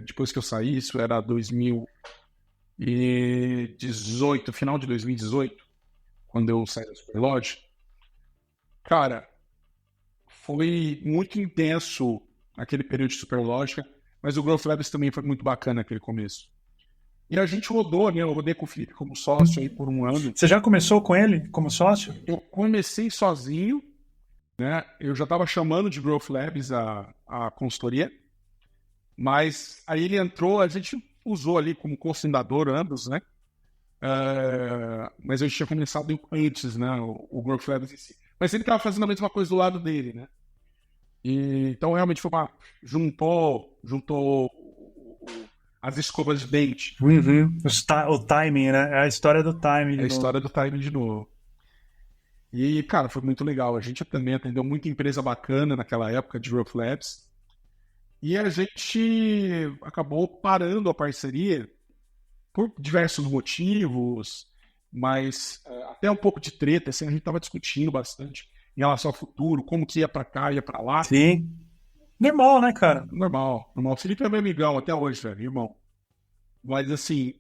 depois que eu saí, isso era 2018, final de 2018, quando eu saí da Superlodge. Cara, foi muito intenso aquele período de Superlodge, mas o Growth Labs também foi muito bacana aquele começo. E a gente rodou, né? Eu rodei com o Felipe como sócio aí por um ano. Você já começou com ele como sócio? Eu comecei sozinho, né? Eu já estava chamando de Growth Labs a consultoria, mas aí ele entrou, a gente usou ali como cofundador ambos, né? Mas eu tinha começado antes, né? O Growth Labs em si. Mas ele estava fazendo a mesma coisa do lado dele, né? E, então realmente foi juntou as escovas de dente. Uhum. O timing, né? É a história do timing. É a história do timing de novo. E, cara, foi muito legal. A gente também atendeu muita empresa bacana naquela época de Growth Labs. E a gente acabou parando a parceria por diversos motivos, mas até um pouco de treta, assim, a gente estava discutindo bastante em relação ao futuro, como que ia para cá, ia para lá. Sim. Normal, né, cara? Normal. O Felipe é meu amigão até hoje, velho, irmão. Mas, assim,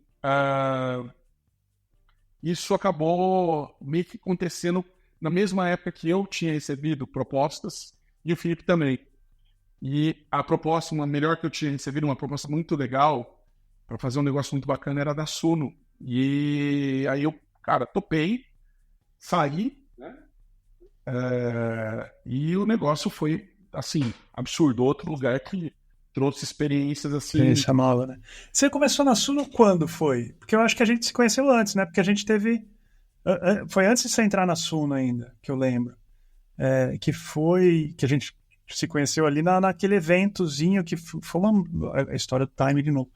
isso acabou meio que acontecendo na mesma época que eu tinha recebido propostas e o Felipe também. E a proposta, uma melhor que eu tinha recebido, uma proposta muito legal para fazer um negócio muito bacana, era da Suno. E aí eu, cara, topei, saí, né? E o negócio foi, assim, absurdo. Outro lugar que trouxe experiências assim. Experiência nova, né? Você começou na Suno quando foi? Porque eu acho que a gente se conheceu antes, né? Porque a gente teve... Foi antes de você entrar na Suno ainda, que eu lembro. Que a gente se conheceu ali naquele eventozinho que foi a história do time de novo.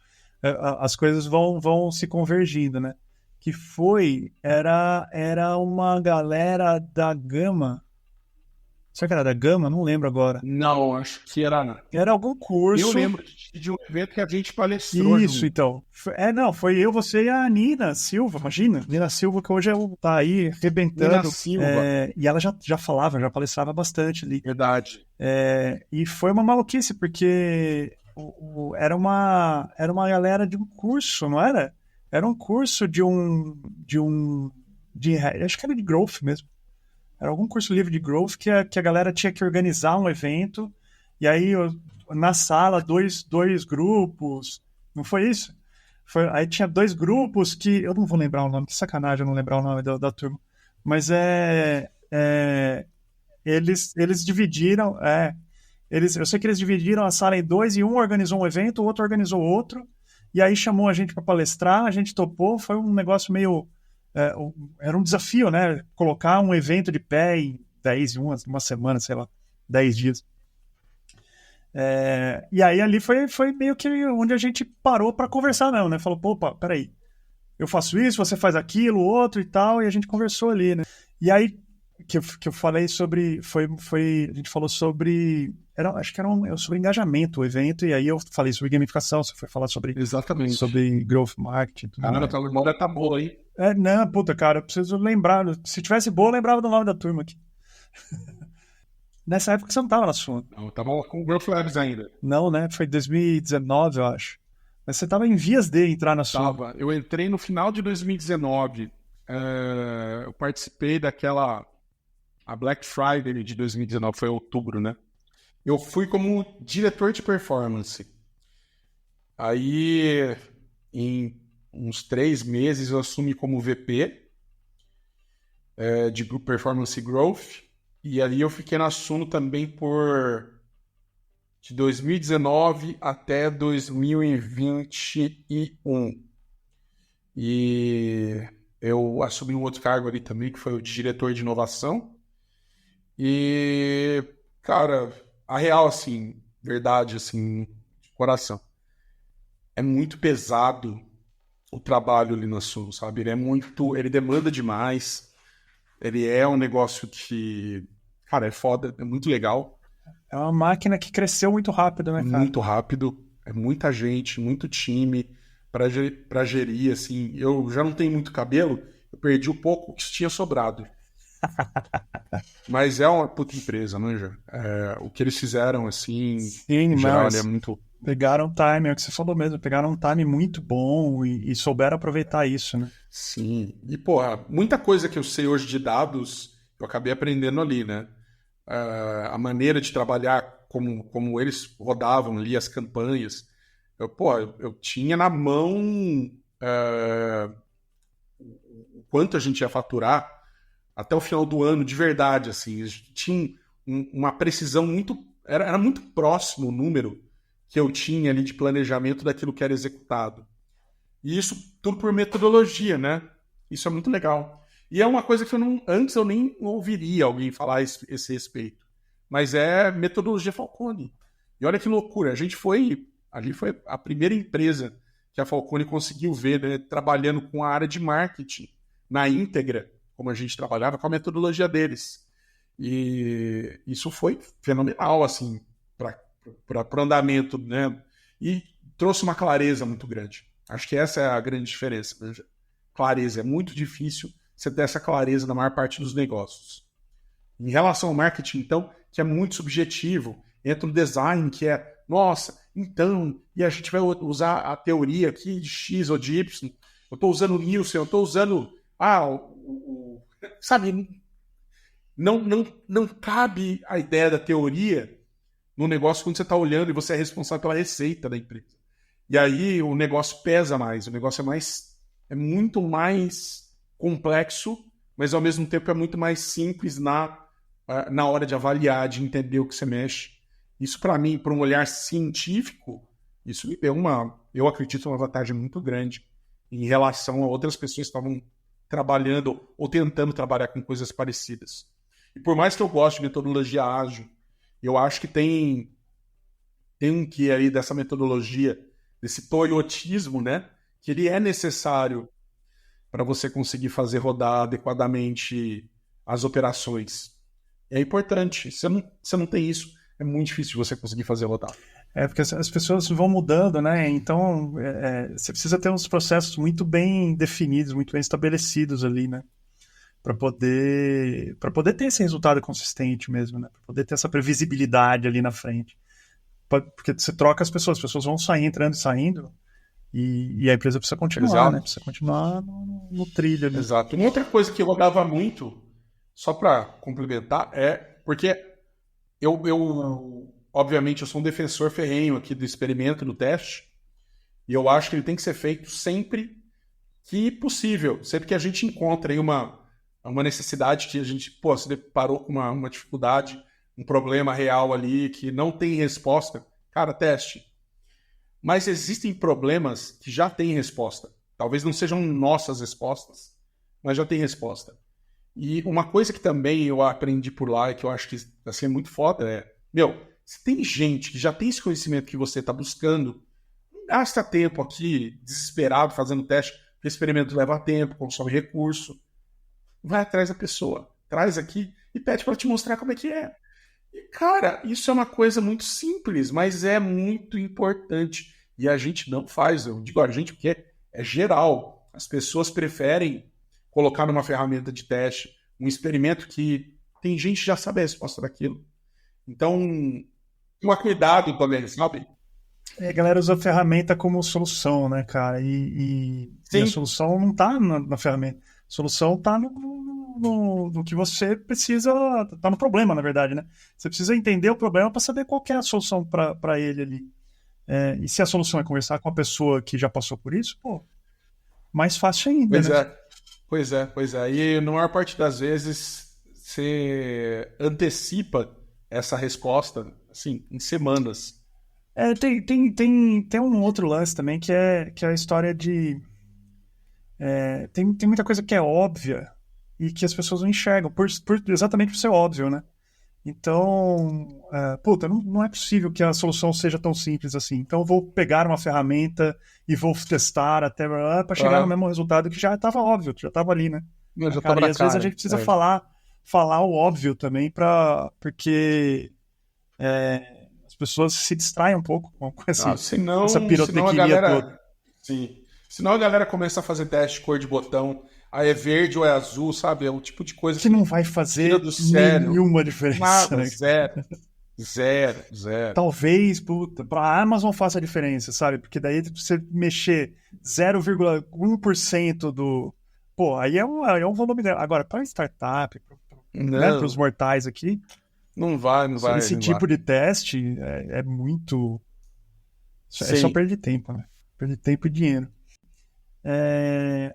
As coisas vão se convergindo, né? Que era uma galera da Gama. Será que era da Gama? Não lembro agora. Não, acho que era... Era algum curso. Eu lembro de um evento que a gente palestrou. Isso, então. Foi eu, você e a Nina Silva, imagina. Nina Silva, que hoje tá aí arrebentando. Nina Silva. E ela já falava, já palestrava bastante ali. Verdade. E foi uma maluquice, porque era uma galera de um curso, não era? Era um curso acho que era de growth mesmo. Era algum curso livre de growth que a galera tinha que organizar um evento, e aí na sala dois grupos, não foi isso? Aí tinha 2 grupos que, eu não vou lembrar o nome, que sacanagem eu não lembrar o nome da turma, mas eles dividiram, eu sei que eles dividiram a sala em 2 e um organizou um evento, o outro organizou outro, e aí chamou a gente para palestrar, a gente topou, foi um negócio meio... era um desafio, né? Colocar um evento de pé em uma semana, sei lá, 10 dias. E aí ali foi meio que onde a gente parou pra conversar mesmo, né? Falou, opa, peraí, eu faço isso, você faz aquilo, outro e tal, e a gente conversou ali, né? E aí que eu falei sobre, a gente falou sobre, acho que era sobre engajamento o evento, e aí eu falei sobre gamificação, você foi falar sobre growth marketing. Caramba, tua memória tá boa, hein? Não, puta, cara, eu preciso lembrar, se tivesse boa, eu lembrava do nome da turma aqui. Nessa época você não tava na sua. Não, eu tava com o Growth Labs ainda. Não, né? Foi 2019, eu acho. Mas você tava em vias de entrar na sua. Tava. Eu entrei no final de 2019. Eu participei a Black Friday de 2019, foi outubro, né? Eu fui como diretor de performance. Aí, em uns 3 meses, eu assumi como VP de Performance Growth. E ali eu fiquei na Suno também de 2019 até 2021. E eu assumi um outro cargo ali também, que foi o de diretor de inovação. E, cara, a real, assim, verdade, assim, de coração, é muito pesado o trabalho ali na Suno, sabe? Ele demanda demais, ele é um negócio que, cara, é foda, é muito legal. É uma máquina que cresceu muito rápido, né, cara? Muito rápido, é muita gente, muito time pra gerir, assim. Eu já não tenho muito cabelo, eu perdi o pouco que tinha sobrado. Mas é uma puta empresa, manja. O que eles fizeram, assim, sim, em geral, é muito... Pegaram um time, é o que você falou mesmo, pegaram um time muito bom e souberam aproveitar isso, né? Sim. E, porra, muita coisa que eu sei hoje de dados, eu acabei aprendendo ali, né? A maneira de trabalhar, como eles rodavam ali as campanhas. Eu tinha na mão o quanto a gente ia faturar até o final do ano, de verdade, assim. Tinha uma precisão muito... Era muito próximo o número que eu tinha ali de planejamento daquilo que era executado. E isso tudo por metodologia, né? Isso é muito legal. E é uma coisa que antes eu nem ouviria alguém falar esse respeito. Mas é metodologia Falcone. E olha que loucura, ali foi a primeira empresa que a Falcone conseguiu ver, né, trabalhando com a área de marketing na íntegra, como a gente trabalhava, com a metodologia deles. E isso foi fenomenal, assim, para o andamento, né? E trouxe uma clareza muito grande. Acho que essa é a grande diferença. Né? Clareza. É muito difícil você ter essa clareza na maior parte dos negócios. Em relação ao marketing, então, que é muito subjetivo, entra no design, que é, nossa, então, e a gente vai usar a teoria aqui de X ou de Y, eu estou usando o Nielsen, eu estou usando, sabe, não cabe a ideia da teoria no negócio quando você está olhando e você é responsável pela receita da empresa. E aí o negócio pesa mais, o negócio é muito mais complexo, mas ao mesmo tempo é muito mais simples na hora de avaliar, de entender o que você mexe. Isso para mim, para um olhar científico, isso me deu eu acredito, uma vantagem muito grande em relação a outras pessoas que estavam trabalhando ou tentando trabalhar com coisas parecidas. E por mais que eu goste de metodologia ágil, eu acho que tem um que aí dessa metodologia, desse toyotismo, né? Que ele é necessário para você conseguir fazer rodar adequadamente as operações. É importante. Se você não tem isso, é muito difícil você conseguir fazer rodar. Porque as pessoas vão mudando, né? Então, você precisa ter uns processos muito bem definidos, muito bem estabelecidos ali, né? Para poder ter esse resultado consistente mesmo, né? Para poder ter essa previsibilidade ali na frente. Porque você troca as pessoas vão sair, entrando e saindo, e a empresa precisa continuar, exato, né? Precisa continuar no trilho ali. Exato. Uma outra coisa que eu rodava muito, só para complementar, porque obviamente, eu sou um defensor ferrenho aqui do experimento, do teste, e eu acho que ele tem que ser feito sempre que possível, sempre que a gente encontra aí uma necessidade que a gente se deparou com uma dificuldade, um problema real ali que não tem resposta, cara, teste. Mas existem problemas que já têm resposta. Talvez não sejam nossas respostas, mas já tem resposta. E uma coisa que também eu aprendi por lá e que eu acho que assim, é muito foda Se tem gente que já tem esse conhecimento que você está buscando, não gasta tempo aqui, desesperado, fazendo teste, porque o experimento leva tempo, consome recurso. Vai atrás da pessoa, traz aqui e pede para te mostrar como é que é. E, cara, isso é uma coisa muito simples, mas é muito importante. E a gente não faz. Eu digo a gente porque é geral. As pessoas preferem colocar numa ferramenta de teste um experimento que tem gente que já sabe a resposta daquilo. Então, toma cuidado também, sabe? A galera usa a ferramenta como solução, né, cara? E a Sim, solução não tá na ferramenta. A solução tá no que você precisa. Tá no problema, na verdade, né? Você precisa entender o problema para saber qual que é a solução para ele ali. E se a solução é conversar com a pessoa que já passou por isso, pô, mais fácil ainda, pois né? é. Pois é, pois é. E na maior parte das vezes você antecipa essa resposta, assim, em semanas. Tem um outro lance também que é a história de. Tem muita coisa que é óbvia e que as pessoas não enxergam, exatamente por ser óbvio, né? Então, puta, não é possível que a solução seja tão simples assim. Então, eu vou pegar uma ferramenta e vou testar até para chegar no Aham. mesmo resultado que já estava óbvio, que já estava ali, né? Não, já tava Cara, e na às vezes a cara. gente precisa falar o óbvio também, porque as pessoas se distraem um pouco com Ah, essa senão a pirotecnia toda. galera. Sim. Senão a galera começa a fazer teste de cor de botão. Aí é verde ou é azul, sabe? É o tipo de coisa Que não que vai tira fazer do sério. nenhuma diferença, Nada, né? zero. Zero, zero. Talvez, puta, pra Amazon faça a diferença, sabe? Porque daí você mexer 0,1% do. Pô, aí é um volume. Agora, para startup, né, para os Não, mortais aqui, não vai, não vai, esse não vai. tipo de teste é muito. É só Sim. perder tempo, né? Perder tempo e dinheiro.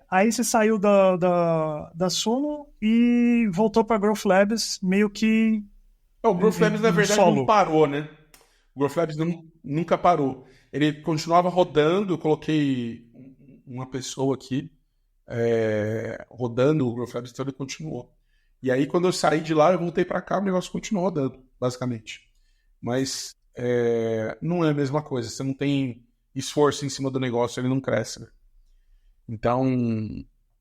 Aí você saiu da Suno e voltou para Growth Labs meio que O Growth Labs, na em verdade, não solo. parou, né? O Growth Labs nunca parou. Ele continuava rodando, eu coloquei uma pessoa aqui rodando o Growth Labs, então ele continuou. E aí, quando eu saí de lá, eu voltei para cá, o negócio continuou rodando, basicamente. Mas não é a mesma coisa. Você não tem esforço em cima do negócio, ele não cresce, né? Então,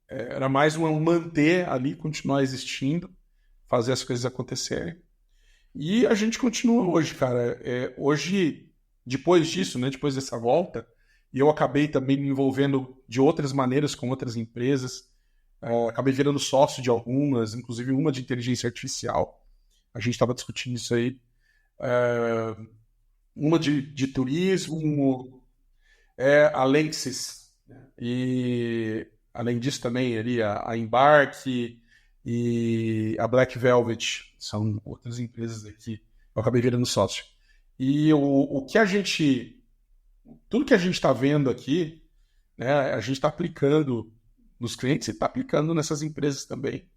era mais um manter ali, continuar existindo, fazer as coisas acontecerem. E a gente continua hoje, cara. Hoje, depois disso, né, depois dessa volta, e eu acabei também me envolvendo de outras maneiras com outras empresas. Acabei virando sócio de algumas, inclusive uma de inteligência artificial. A gente estava discutindo isso aí. Uma de turismo, a Lenxis. E além disso também ali a Embarque e a Black Velvet. São outras empresas aqui. Eu acabei virando sócio. E o que a gente... Tudo que a gente está vendo aqui, né, a gente está aplicando nos clientes e está aplicando nessas empresas também.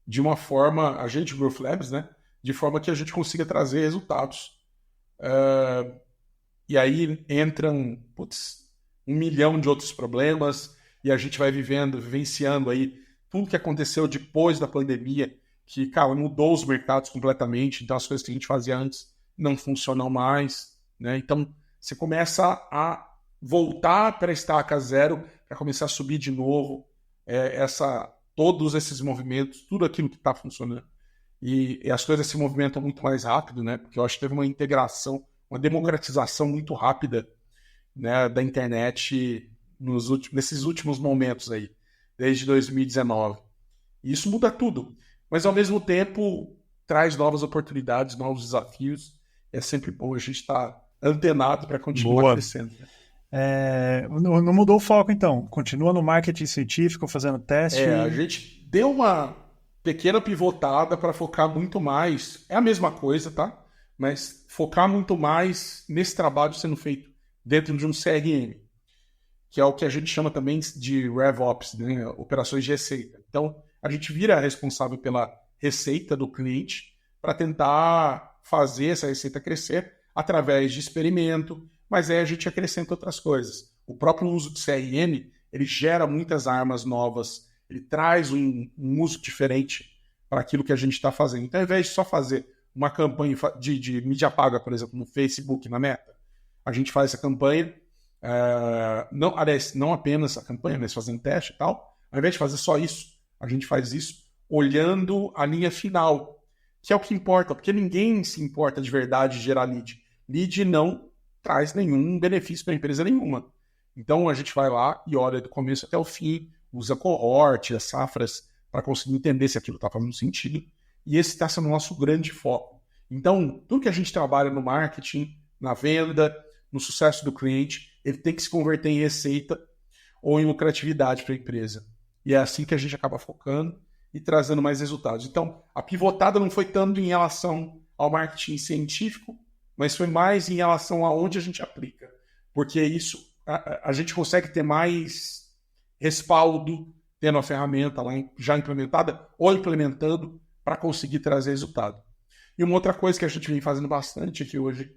De uma forma, a gente, Growth Labs, né, de forma que a gente consiga trazer resultados. E aí entram, putz, 1 milhão de outros problemas e a gente vai vivenciando aí tudo que aconteceu depois da pandemia, que, cara, mudou os mercados completamente, então as coisas que a gente fazia antes não funcionam mais, né? Então você começa a voltar para a estaca zero, para começar a subir de novo, todos esses movimentos, tudo aquilo que está funcionando. E as coisas se movimentam muito mais rápido, né? Porque eu acho que teve uma integração, uma democratização muito rápida, né, da internet nesses últimos momentos aí, desde 2019. E isso muda tudo. Mas, ao mesmo tempo, traz novas oportunidades, novos desafios. É sempre bom a gente estar antenado para continuar Boa. crescendo. Não mudou o foco, então. Continua no marketing científico, fazendo teste. A gente deu uma pequena pivotada para focar muito mais. É a mesma coisa, tá? Mas focar muito mais nesse trabalho sendo feito dentro de um CRM, que é o que a gente chama também de RevOps, né? Operações de receita. Então, a gente vira responsável pela receita do cliente para tentar fazer essa receita crescer através de experimento, mas aí a gente acrescenta outras coisas. O próprio uso de CRM, ele gera muitas armas novas, ele traz um uso diferente para aquilo que a gente está fazendo. Então, ao invés de só fazer uma campanha de mídia paga, por exemplo, no Facebook, na Meta. A gente faz essa campanha, não apenas a campanha, mas fazendo teste e tal. Ao invés de fazer só isso, a gente faz isso olhando a linha final, que é o que importa, porque ninguém se importa de verdade de gerar lead. Lead não traz nenhum benefício para a empresa nenhuma. Então a gente vai lá e olha do começo até o fim, usa cohort, as safras, para conseguir entender se aquilo está fazendo sentido. E esse está sendo o nosso grande foco. Então, tudo que a gente trabalha no marketing, na venda, no sucesso do cliente, ele tem que se converter em receita ou em lucratividade para a empresa. E é assim que a gente acaba focando e trazendo mais resultados. Então, a pivotada não foi tanto em relação ao marketing científico, mas foi mais em relação aonde a gente aplica. Porque isso, a gente consegue ter mais respaldo tendo a ferramenta lá já implementada ou implementando para conseguir trazer resultado. E uma outra coisa que a gente vem fazendo bastante aqui hoje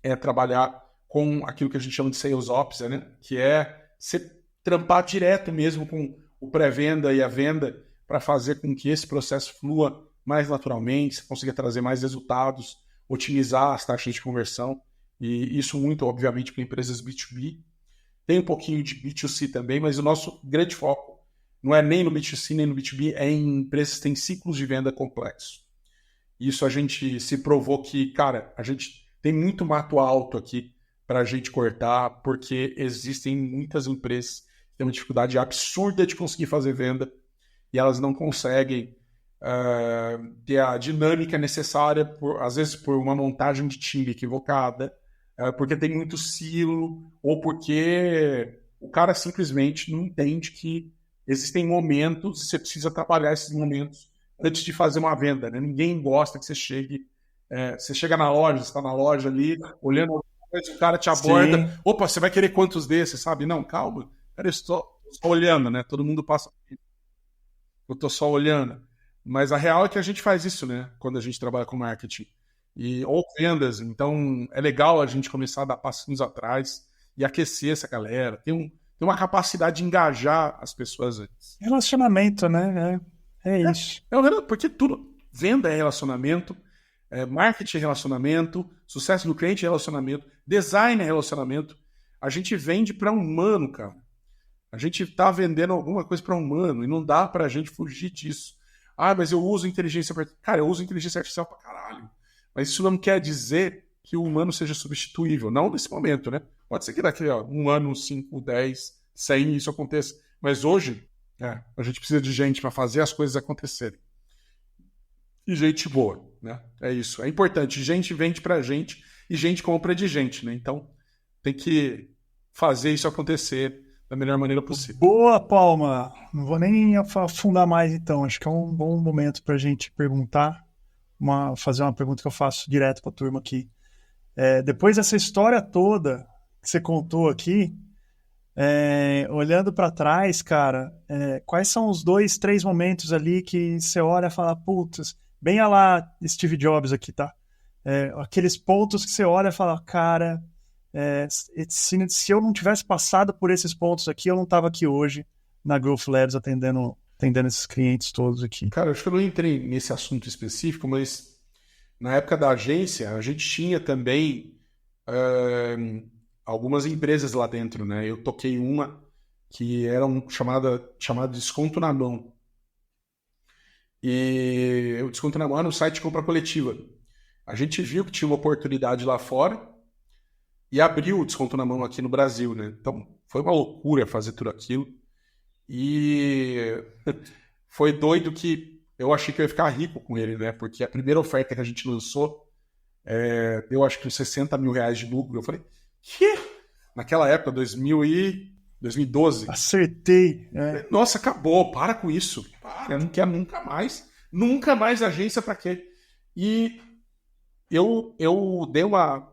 é trabalhar com aquilo que a gente chama de Sales Ops, né? Que é você trampar direto mesmo com o pré-venda e a venda para fazer com que esse processo flua mais naturalmente, você consiga trazer mais resultados, otimizar as taxas de conversão, e isso muito, obviamente, para empresas B2B. Tem um pouquinho de B2C também, mas o nosso grande foco não é nem no B2C nem no B2B, é em empresas que têm ciclos de venda complexos. Isso a gente se provou que, cara, a gente tem muito mato alto aqui para a gente cortar, porque existem muitas empresas que têm uma dificuldade absurda de conseguir fazer venda e elas não conseguem ter a dinâmica necessária, às vezes por uma montagem de time equivocada, porque tem muito silo, ou porque o cara simplesmente não entende que existem momentos e você precisa trabalhar esses momentos antes de fazer uma venda, né? Ninguém gosta que você chegue... você chega na loja, você está na loja ali, olhando, o cara te aborda. Sim. Opa, você vai querer quantos desses, sabe? Não, calma. Cara, eu estou só olhando, né? Todo mundo passa... Eu estou só olhando. Mas a real é que a gente faz isso, né? Quando a gente trabalha com marketing. Ou vendas. Então, é legal a gente começar a dar passinhos atrás e aquecer essa galera. Tem uma capacidade de engajar as pessoas antes. Relacionamento, né? É isso. Porque tudo... Venda é relacionamento, marketing é relacionamento, sucesso do cliente é relacionamento, design é relacionamento. A gente vende para humano, cara. A gente está vendendo alguma coisa para humano e não dá para a gente fugir disso. Ah, mas eu uso inteligência artificial. Cara, eu uso inteligência artificial pra caralho. Mas isso não quer dizer que o humano seja substituível. Não nesse momento, né? Pode ser que daqui a um ano, 5, 10, 100 isso aconteça. Mas hoje, a gente precisa de gente para fazer as coisas acontecerem. E gente boa, né? É isso. É importante. Gente vende pra gente e gente compra de gente, né? Então, tem que fazer isso acontecer da melhor maneira possível. Boa, Palma! Não vou nem afundar mais, então. Acho que é um bom momento para a gente perguntar, fazer uma pergunta que eu faço direto para a turma aqui. Depois dessa história toda que você contou aqui, olhando para trás, cara, quais são os 2, 3 momentos ali que você olha e fala, putz, bem a lá Steve Jobs aqui, tá? Aqueles pontos que você olha e fala, cara... se eu não tivesse passado por esses pontos aqui, eu não estava aqui hoje na Growth Labs atendendo esses clientes todos aqui. Cara, acho que eu não entrei nesse assunto específico, mas na época da agência, a gente tinha também algumas empresas lá dentro, né? Eu toquei uma que era chamada Desconto na Mão. E o Desconto na Mão era um site de compra coletiva. A gente viu que tinha uma oportunidade lá fora e abriu o Desconto na Mão aqui no Brasil, né? Então, foi uma loucura fazer tudo aquilo. E foi doido que eu achei que eu ia ficar rico com ele, né? Porque a primeira oferta que a gente lançou deu, acho que uns 60 mil reais de lucro. Eu falei, quê? Naquela época, 2012. Acertei. Nossa, acabou. Para com isso. Eu não quero nunca mais. Nunca mais agência pra quê? E eu dei uma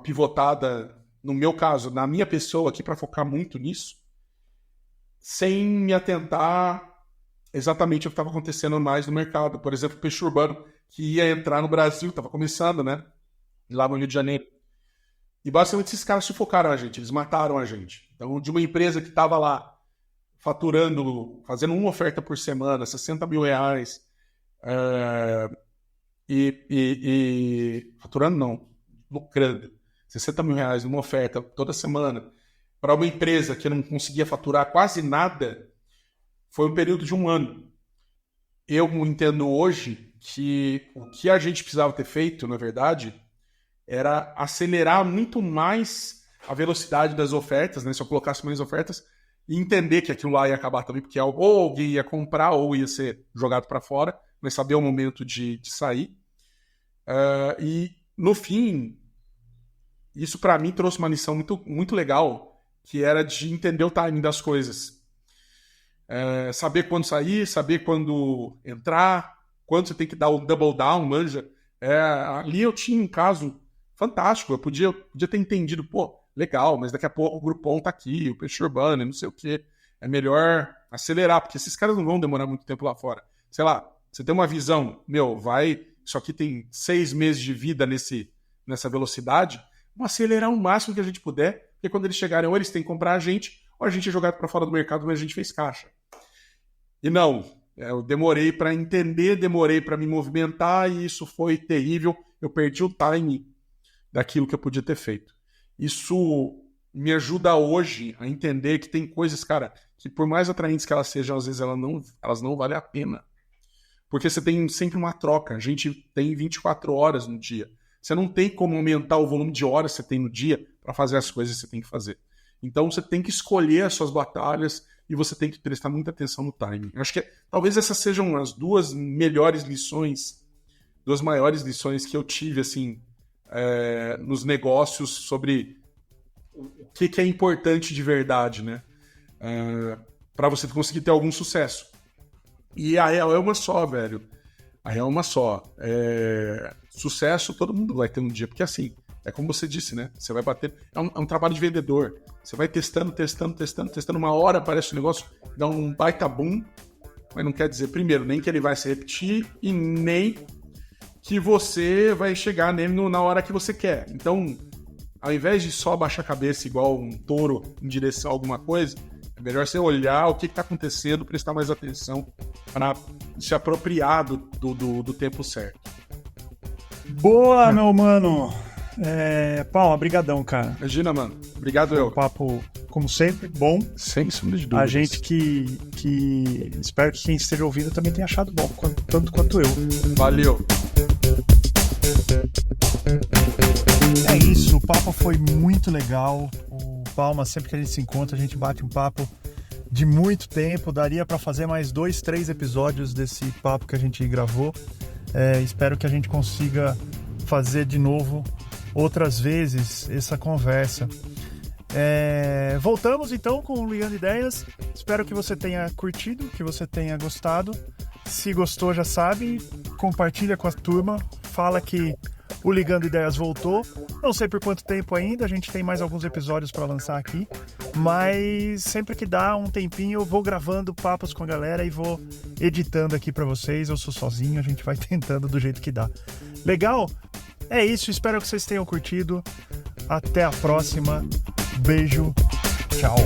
pivotada, no meu caso, na minha pessoa aqui, para focar muito nisso, sem me atentar exatamente o que estava acontecendo mais no mercado. Por exemplo, o peixe urbano, que ia entrar no Brasil, estava começando, né? Lá no Rio de Janeiro. E basicamente esses caras sufocaram a gente, eles mataram a gente. Então, de uma empresa que estava lá faturando, fazendo uma oferta por semana, 60 mil reais, faturando não, lucrando 60 mil reais numa oferta toda semana para uma empresa que não conseguia faturar quase nada, foi um período de 1 ano. Eu entendo hoje que o que a gente precisava ter feito, na verdade, era acelerar muito mais a velocidade das ofertas, né? Se eu colocasse mais ofertas, e entender que aquilo lá ia acabar também, porque ou alguém ia comprar ou ia ser jogado para fora, mas saber o momento de sair. E, no fim, isso para mim trouxe uma lição muito, muito legal, que era de entender o timing das coisas. Saber quando sair, saber quando entrar, quando você tem que dar o double down, manja. Ali eu tinha um caso fantástico, eu podia ter entendido, pô, legal, mas daqui a pouco o Groupon tá aqui, o Peixe Urbano, não sei o quê. É melhor acelerar, porque esses caras não vão demorar muito tempo lá fora. Sei lá, você tem uma visão, isso aqui tem 6 meses de vida nessa velocidade, vamos acelerar o máximo que a gente puder, porque quando eles chegarem, ou eles têm que comprar a gente, ou a gente é jogado para fora do mercado, mas a gente fez caixa. E não, eu demorei para entender, demorei para me movimentar, e isso foi terrível. Eu perdi o time daquilo que eu podia ter feito. Isso me ajuda hoje a entender que tem coisas, cara, que por mais atraentes que elas sejam, às vezes elas não valem a pena. Porque você tem sempre uma troca. A gente tem 24 horas no dia. Você não tem como aumentar o volume de horas que você tem no dia para fazer as coisas que você tem que fazer. Então você tem que escolher as suas batalhas e você tem que prestar muita atenção no timing. Eu acho que talvez essas sejam as duas maiores lições que eu tive, assim, nos negócios sobre o que é importante de verdade, né? Para você conseguir ter algum sucesso. E a real é uma só, velho. A real é uma só. Sucesso todo mundo vai ter um dia, porque assim, é como você disse, né? Você vai bater. É um trabalho de vendedor. Você vai testando. Uma hora aparece um negócio, dá um baita boom, mas não quer dizer, primeiro, nem que ele vai se repetir e nem que você vai chegar nele na hora que você quer. Então, ao invés de só baixar a cabeça igual um touro em direção a alguma coisa, é melhor você olhar o que está acontecendo, prestar mais atenção para se apropriar do tempo certo. Boa, meu mano! Palma, brigadão, cara. Imagina, mano. Obrigado eu. Um papo, como sempre, bom. Sem sombra de dúvidas. A gente que espero que quem esteja ouvindo também tenha achado bom, tanto quanto eu. Valeu. É isso, o papo foi muito legal. O Palma, sempre que a gente se encontra, a gente bate um papo de muito tempo. Daria para fazer mais 2, 3 episódios desse papo que a gente gravou. Espero que a gente consiga fazer de novo outras vezes essa conversa. Voltamos então com o Ligando Ideias. Espero que você tenha curtido, que você tenha gostado. Se gostou, já sabe, compartilha com a turma, fala que o Ligando Ideias voltou. Não sei por quanto tempo ainda, a gente tem mais alguns episódios para lançar aqui, mas sempre que dá um tempinho eu vou gravando papos com a galera e vou editando aqui para vocês. Eu sou sozinho, a gente vai tentando do jeito que dá. Legal? É isso, espero que vocês tenham curtido. Até a próxima. Beijo. Tchau.